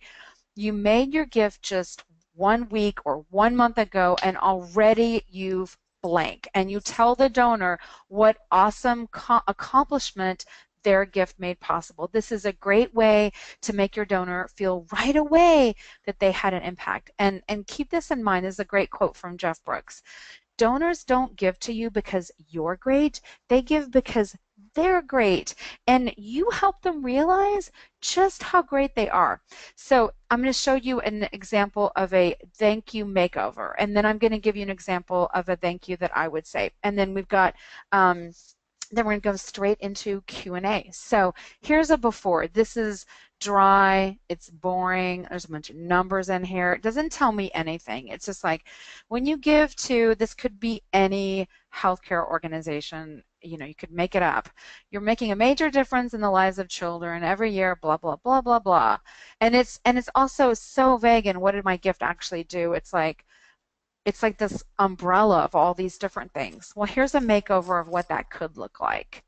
You made your gift just 1 week or 1 month ago, and already you've blank. And you tell the donor what awesome accomplishment their gift made possible. This is a great way to make your donor feel right away that they had an impact. And keep this in mind. This is a great quote from Jeff Brooks. Donors don't give to you because you're great. They give because they're great, and you help them realize just how great they are. So I'm going to show you an example of a thank you makeover, and then I'm going to give you an example of a thank you that I would say. And then we've got then we're going to go straight into Q&A. So here's a before. This is dry, it's boring, there's a bunch of numbers in here. It doesn't tell me anything. It's just like, when you give to, this could be any healthcare organization, you could make it up. You're making a major difference in the lives of children every year, blah, blah, blah, blah, blah. And it's also so vague in what did my gift actually do? It's like this umbrella of all these different things. Well, here's a makeover of what that could look like.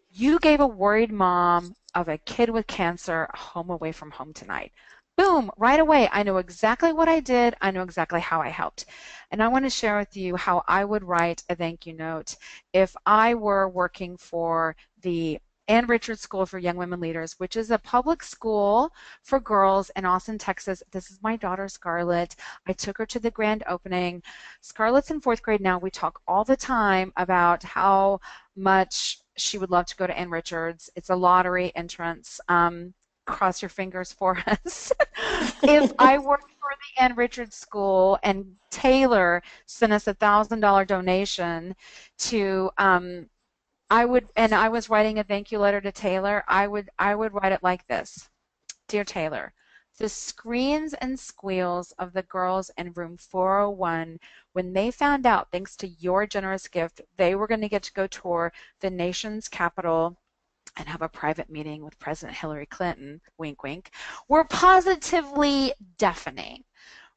You gave a worried mom of a kid with cancer a home away from home tonight. Boom, right away, I know exactly what I did. I know exactly how I helped. And I want to share with you how I would write a thank you note if I were working for the Ann Richards School for Young Women Leaders, which is a public school for girls in Austin, Texas. This is my daughter, Scarlett. I took her to the grand opening. Scarlett's in 4th grade now. We talk all the time about how much she would love to go to Ann Richards. It's a lottery entrance. Cross your fingers for us. If I worked for the Ann Richards School and Taylor sent us $1,000 donation to I was writing a thank you letter to Taylor, I would write it like this. Dear Taylor, the screams and squeals of the girls in room 401 when they found out, thanks to your generous gift, they were going to get to go tour the nation's capital and have a private meeting with President Hillary Clinton, wink, wink, were positively deafening,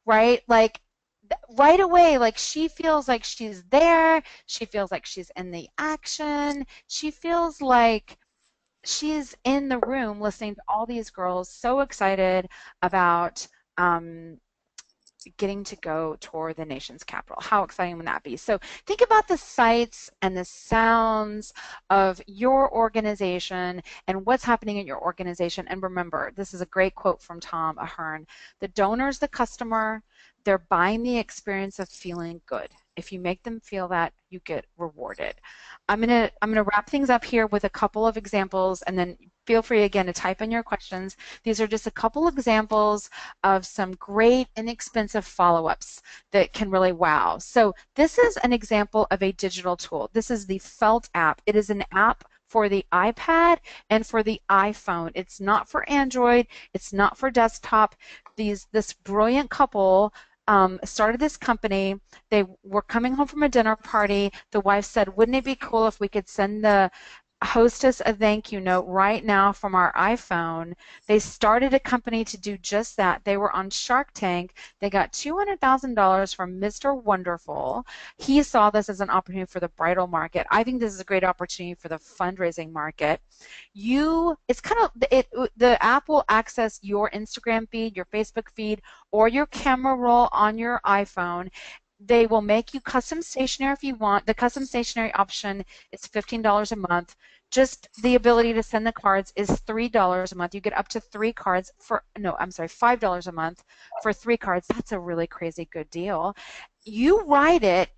right? Like, right away, like, she feels like she's there. She feels like she's in the action. She feels like she's in the room listening to all these girls so excited about getting to go tour the nation's capital. How exciting would that be? So think about the sights and the sounds of your organization and what's happening at your organization. And remember, this is a great quote from Tom Ahern. The donor's the customer. They're buying the experience of feeling good. If you make them feel that, you get rewarded. I'm gonna wrap things up here with a couple of examples, and then feel free again to type in your questions. These are just a couple examples of some great inexpensive follow-ups that can really wow. So this is an example of a digital tool. This is the Felt app. It is an app for the iPad and for the iPhone. It's not for Android. It's not for desktop. This brilliant couple started this company. They were coming home from a dinner party. The wife said, wouldn't it be cool if we could send the hostess a thank you note right now from our iPhone. They started a company to do just that. They were on Shark Tank. They got $200,000 from Mr. Wonderful. He saw this as an opportunity for the bridal market. I think this is a great opportunity for the fundraising market. It's kind of the app will access your Instagram feed, your Facebook feed, or your camera roll on your iPhone. They will make you custom stationery if you want. The custom stationery option is $15 a month. Just the ability to send the cards is $3 a month. You get up to 3 cards for, no, I'm sorry, $5 a month for 3 cards. That's a really crazy good deal. You write it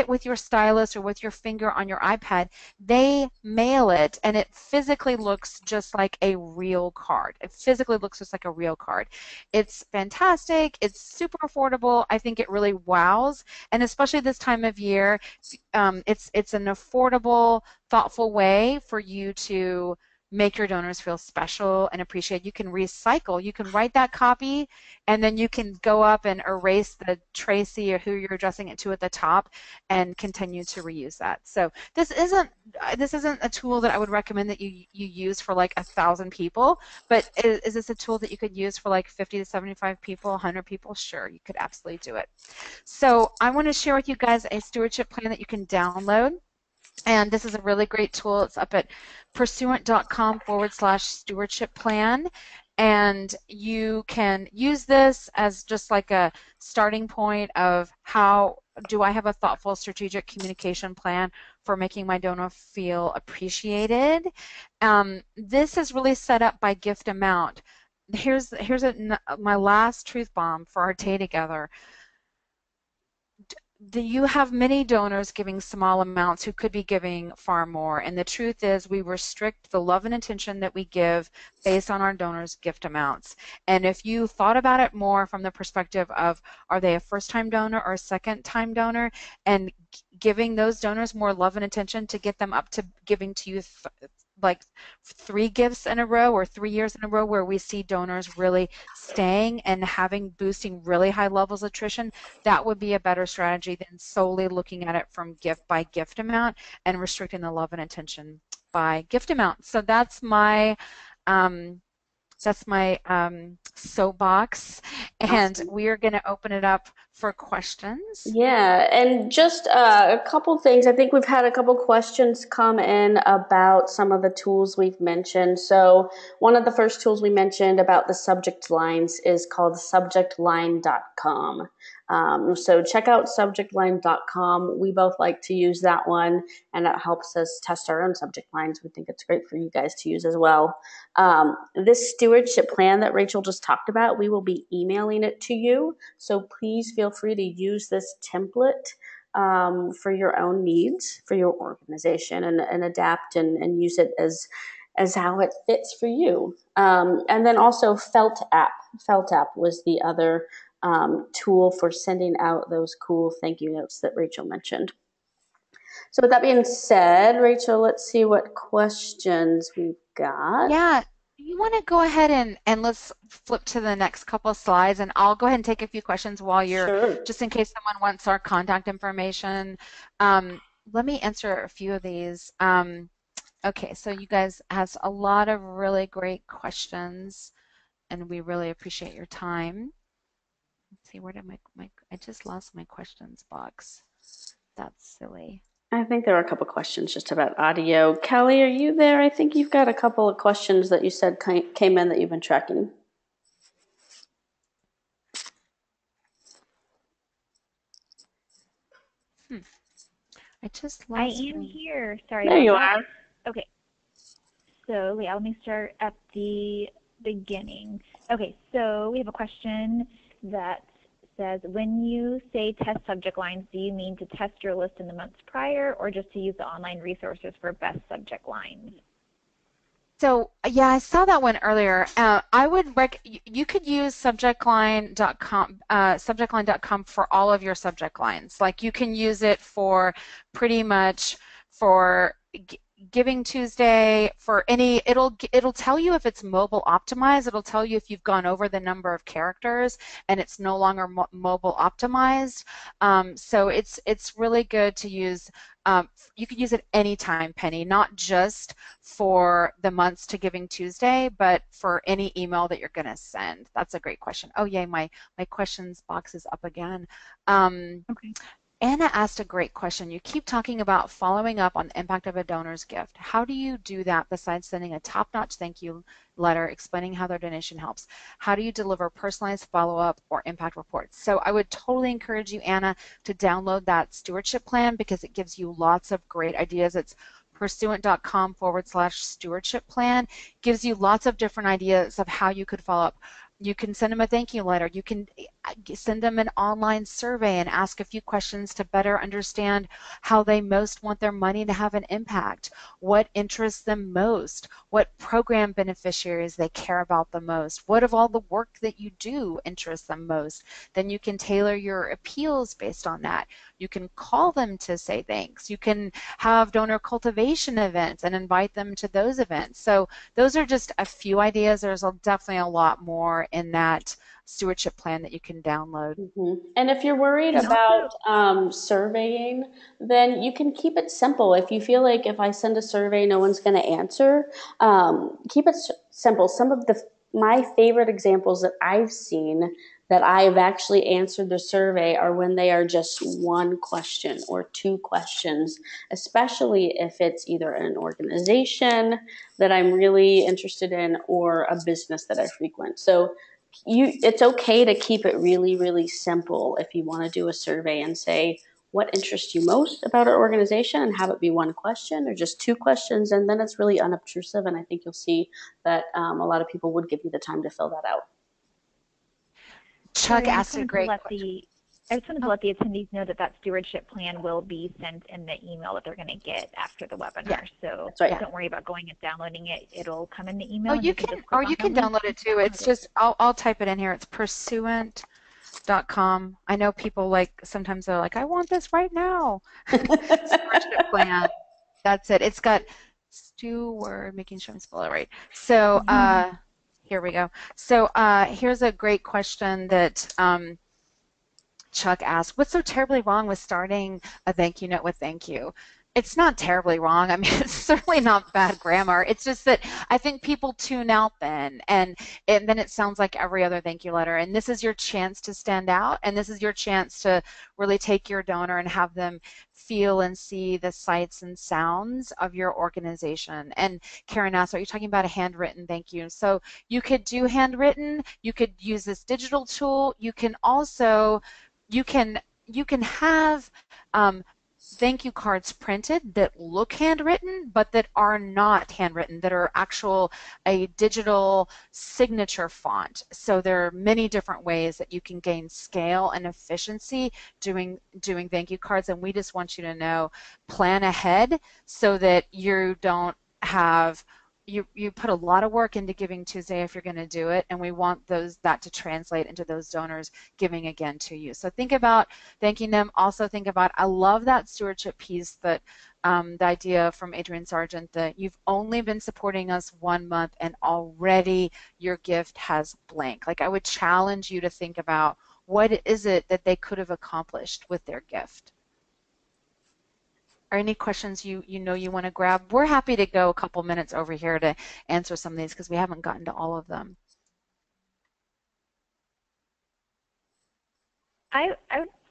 with your stylus or with your finger on your iPad. They mail it, and it physically looks just like a real card. It physically looks just like a real card. It's fantastic. It's super affordable. I think it really wows, and especially this time of year, it's an affordable, thoughtful way for you to make your donors feel special and appreciated. You can recycle. You can write that copy, and then you can go up and erase the Tracy or who you're addressing it to at the top and continue to reuse that. So this isn't a tool that I would recommend that you use for like 1,000 people, but is this a tool that you could use for like 50 to 75 people, 100 people? Sure, you could absolutely do it. So I want to share with you guys a stewardship plan that you can download. And this is a really great tool. It's up at pursuant.com/stewardship plan. And you can use this as just like a starting point of how do I have a thoughtful strategic communication plan for making my donor feel appreciated. This is really set up by gift amount. Here's my last truth bomb for our day together. You have many donors giving small amounts who could be giving far more, and the truth is we restrict the love and attention that we give based on our donors' gift amounts. And if you thought about it more from the perspective of are they a first-time donor or a second-time donor, and giving those donors more love and attention to get them up to giving to you like 3 gifts in a row or 3 years in a row where we see donors really staying and boosting really high levels of attrition, that would be a better strategy than solely looking at it from gift by gift amount and restricting the love and attention by gift amount. So that's my soapbox, and Awesome. we are going to open it up for questions. Yeah, and just a couple things. I think we've had a couple questions come in about some of the tools we've mentioned. So one of the first tools we mentioned about the subject lines is called subjectline.com. So check out subjectline.com. We both like to use that one, and it helps us test our own subject lines. We think it's great for you guys to use as well. This stewardship plan that Rachel just talked about, we will be emailing it to you. So please feel free to use this template for your own needs, for your organization, and adapt and use it as how it fits for you. And then also Felt app. Felt app was the other tool for sending out those cool thank you notes that Rachel mentioned. So with that being said, Rachel, let's see what questions we've got. Yeah, you want to go ahead and let's flip to the next couple of slides, and I'll go ahead and take a few questions while you're, Sure. just in case someone wants our contact information. Let me answer a few of these. Okay, so you guys has a lot of really great questions, and we really appreciate your time. Let's see, where did I just lost my questions box. That's silly. I think there are a couple questions just about audio. Kelly, are you there? I think you've got a couple of questions that you said came in that you've been tracking. I just lost. I am here. Sorry. There you are. Okay. So yeah, let me start at the beginning. Okay, so we have a question that says, when you say test subject lines, do you mean to test your list in the months prior, or just to use the online resources for best subject lines? So yeah, I saw that one earlier. I would you could use subjectline.com for all of your subject lines. Like you can use it for pretty much for Giving Tuesday for any, it'll tell you if it's mobile optimized. It'll tell you if you've gone over the number of characters and it's no longer mobile optimized. So it's really good to use. You could use it anytime, Penny, not just for the months to Giving Tuesday, but for any email that you're going to send. That's a great question. Oh, yay, my questions box is up again. Okay. Anna asked a great question. You keep talking about following up on the impact of a donor's gift. How do you do that besides sending a top-notch thank you letter explaining how their donation helps? How do you deliver personalized follow-up or impact reports? So I would totally encourage you, Anna, to download that stewardship plan because it gives you lots of great ideas. It's pursuant.com/stewardship plan. Gives you lots of different ideas of how you could follow up. You can send them a thank you letter. You can send them an online survey and ask a few questions to better understand how they most want their money to have an impact, what interests them most, what program beneficiaries they care about the most, what of all the work that you do interests them most. Then you can tailor your appeals based on that. You can call them to say thanks. You can have donor cultivation events and invite them to those events. So those are just a few ideas. There's definitely a lot more in that stewardship plan that you can download. And if you're worried about surveying, then you can keep it simple. If you feel like if I send a survey, no one's going to answer, keep it simple. Some of my favorite examples that I've seen that I've actually answered the survey are when they are just one question or two questions, especially if it's either an organization that I'm really interested in or a business that I frequent. So it's okay to keep it really, really simple if you want to do a survey and say what interests you most about our organization and have it be one question or just two questions, and then it's really unobtrusive, and I think you'll see that a lot of people would give you the time to fill that out. Chuck asked a great question. I just wanted to let the attendees know that stewardship plan will be sent in the email that they're going to get after the webinar. Yeah, so right. Don't worry about going and downloading it. It'll come in the email. Oh, you can download it too. It's just I'll type it in here. It's pursuant.com. I know people sometimes they're like, I want this right now. Stewardship plan. That's it. It's got steward, making sure I'm spelling it right. So here we go. So here's a great question that Chuck asked. What's so terribly wrong with starting a thank you note with thank you? It's not terribly wrong. I mean, it's certainly not bad grammar. It's just that I think people tune out then, and then it sounds like every other thank you letter. And this is your chance to stand out, and this is your chance to really take your donor and have them feel and see the sights and sounds of your organization. And Karen asked, are you talking about a handwritten thank you? So you could do handwritten. You could use this digital tool. You can also you can have thank you cards printed that look handwritten but that are not handwritten, that are a digital signature font. So there are many different ways that you can gain scale and efficiency doing thank you cards, and we just want you to know, plan ahead so that you don't have you put a lot of work into Giving Tuesday if you're going to do it, and we want that to translate into those donors giving again to you. So think about thanking them. Also think about, I love that stewardship piece, that the idea from Adrienne Sargent that you've only been supporting us 1 month and already your gift has blank. Like, I would challenge you to think about what is it that they could have accomplished with their gift. Are any questions you want to grab? We're happy to go a couple minutes over here to answer some of these because we haven't gotten to all of them. I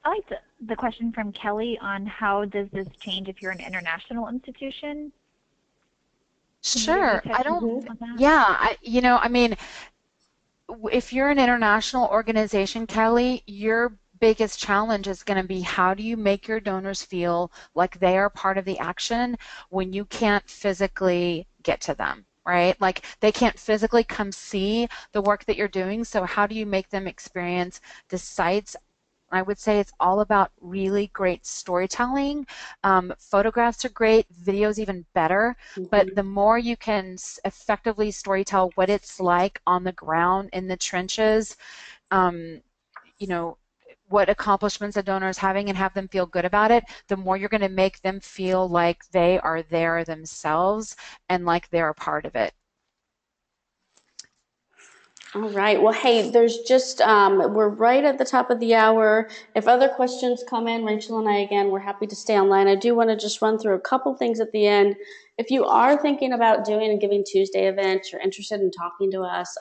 like the question from Kelly on how does this change if you're an international institution? Sure. I mean, if you're an international organization, Kelly, your biggest challenge is going to be, how do you make your donors feel like they are part of the action when you can't physically get to them, right? Like, they can't physically come see the work that you're doing. So how do you make them experience the sites? I would say it's all about really great storytelling. Photographs are great, videos even better, but the more you can effectively storytell what it's like on the ground in the trenches, what accomplishments a donor is having and have them feel good about it, the more you're going to make them feel like they are there themselves and like they're a part of it. All right. Well, hey, there's just, we're right at the top of the hour. If other questions come in, Rachel and I, again, we're happy to stay online. I do want to just run through a couple things at the end. If you are thinking about doing a Giving Tuesday event, you're interested in talking to us,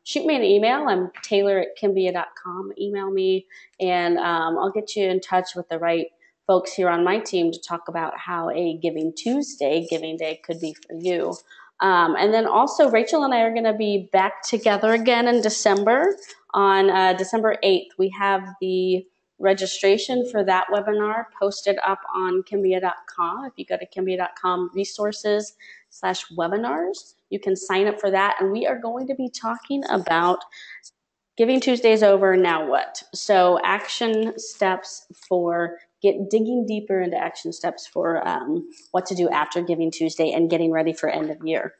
shoot me an email. I'm taylor@kimbia.com. Email me, and I'll get you in touch with the right folks here on my team to talk about how a Giving Tuesday, Giving Day could be for you. And then also, Rachel and I are going to be back together again in December. On December 8th, we have the registration for that webinar posted up on kimbia.com. If you go to kimbia.com resources/webinars, you can sign up for that. And we are going to be talking about Giving Tuesday is over, now what? So action steps for digging deeper into action steps for what to do after Giving Tuesday and getting ready for end of year.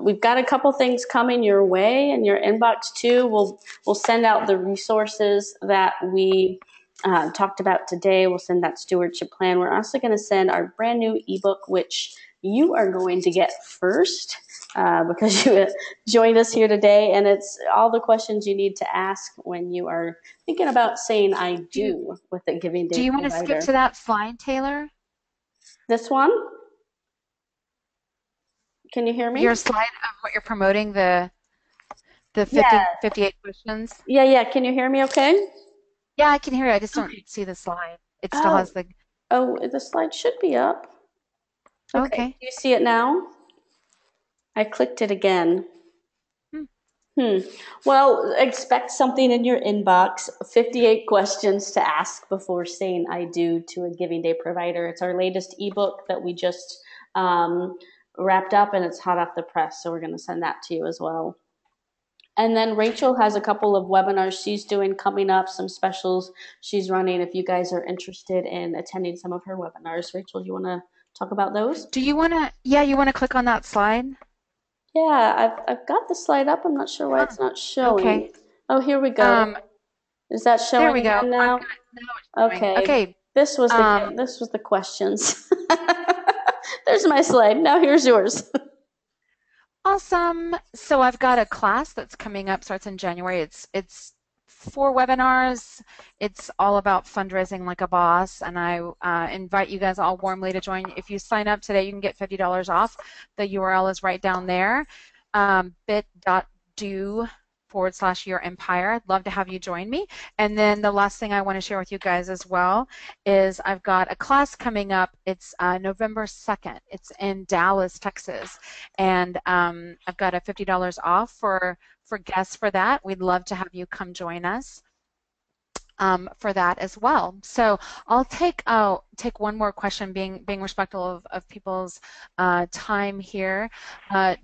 We've got a couple things coming your way in your inbox too. We'll send out the resources that we talked about today. We'll send that stewardship plan. We're also going to send our brand new ebook, which you are going to get first because you joined us here today. And it's all the questions you need to ask when you are thinking about saying I do with the Giving Day. Do you want to skip to that slide, Taylor? This one? Can you hear me? Your slide of what you're promoting, the 58 questions? Yeah. Can you hear me okay? Yeah, I can hear you. I just don't see the slide. It still has the... Oh, the slide should be up. Okay. Do you see it now? I clicked it again. Well, expect something in your inbox. 58 questions to ask before saying I do to a Giving Day provider. It's our latest ebook that we just wrapped up, and it's hot off the press, so we're going to send that to you as well. And then Rachel has a couple of webinars she's doing coming up, some specials she's running if you guys are interested in attending some of her webinars. Rachel, do you want to talk about those? Do you want to, you want to click on that slide? Yeah, I've got the slide up. I'm not sure why it's not showing. Okay. Oh, here we go. Is that showing there we go. now? Okay. This was the questions. There's my slide. Now here's yours. Awesome. So I've got a class that's coming up, starts in January. It's 4 webinars. It's all about fundraising like a boss, and I invite you guys all warmly to join. If you sign up today, you can get $50 off. The URL is right down there, bit.do/your empire. I'd love to have you join me. And then the last thing I want to share with you guys as well is I've got a class coming up. It's November 2nd. It's in Dallas, Texas, and I've got a $50 off for guests for that. We'd love to have you come join us for that as well. So I'll take one more question, being respectful of people's time here.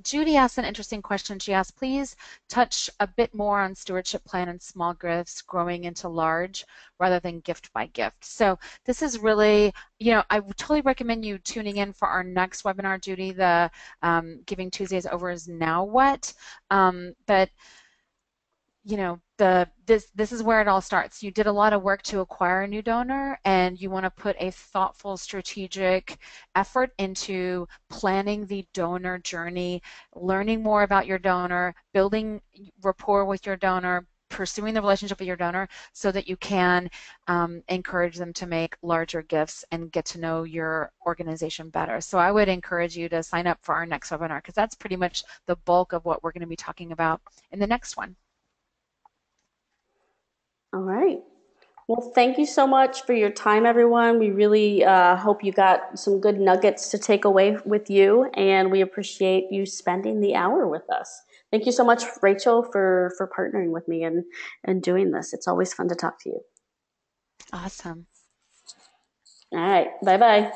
Judy asked an interesting question. She asked, please touch a bit more on stewardship plan and small gifts growing into large rather than gift by gift. So this is really, I would totally recommend you tuning in for our next webinar, Judy. The Giving Tuesday is over is now what? But this is where it all starts. You did a lot of work to acquire a new donor, and you want to put a thoughtful, strategic effort into planning the donor journey, learning more about your donor, building rapport with your donor, pursuing the relationship with your donor so that you can encourage them to make larger gifts and get to know your organization better. So I would encourage you to sign up for our next webinar, because that's pretty much the bulk of what we're going to be talking about in the next one. All right. Well, thank you so much for your time, everyone. We really hope you got some good nuggets to take away with you, and we appreciate you spending the hour with us. Thank you so much, Rachel, for partnering with me and doing this. It's always fun to talk to you. Awesome. All right. Bye-bye.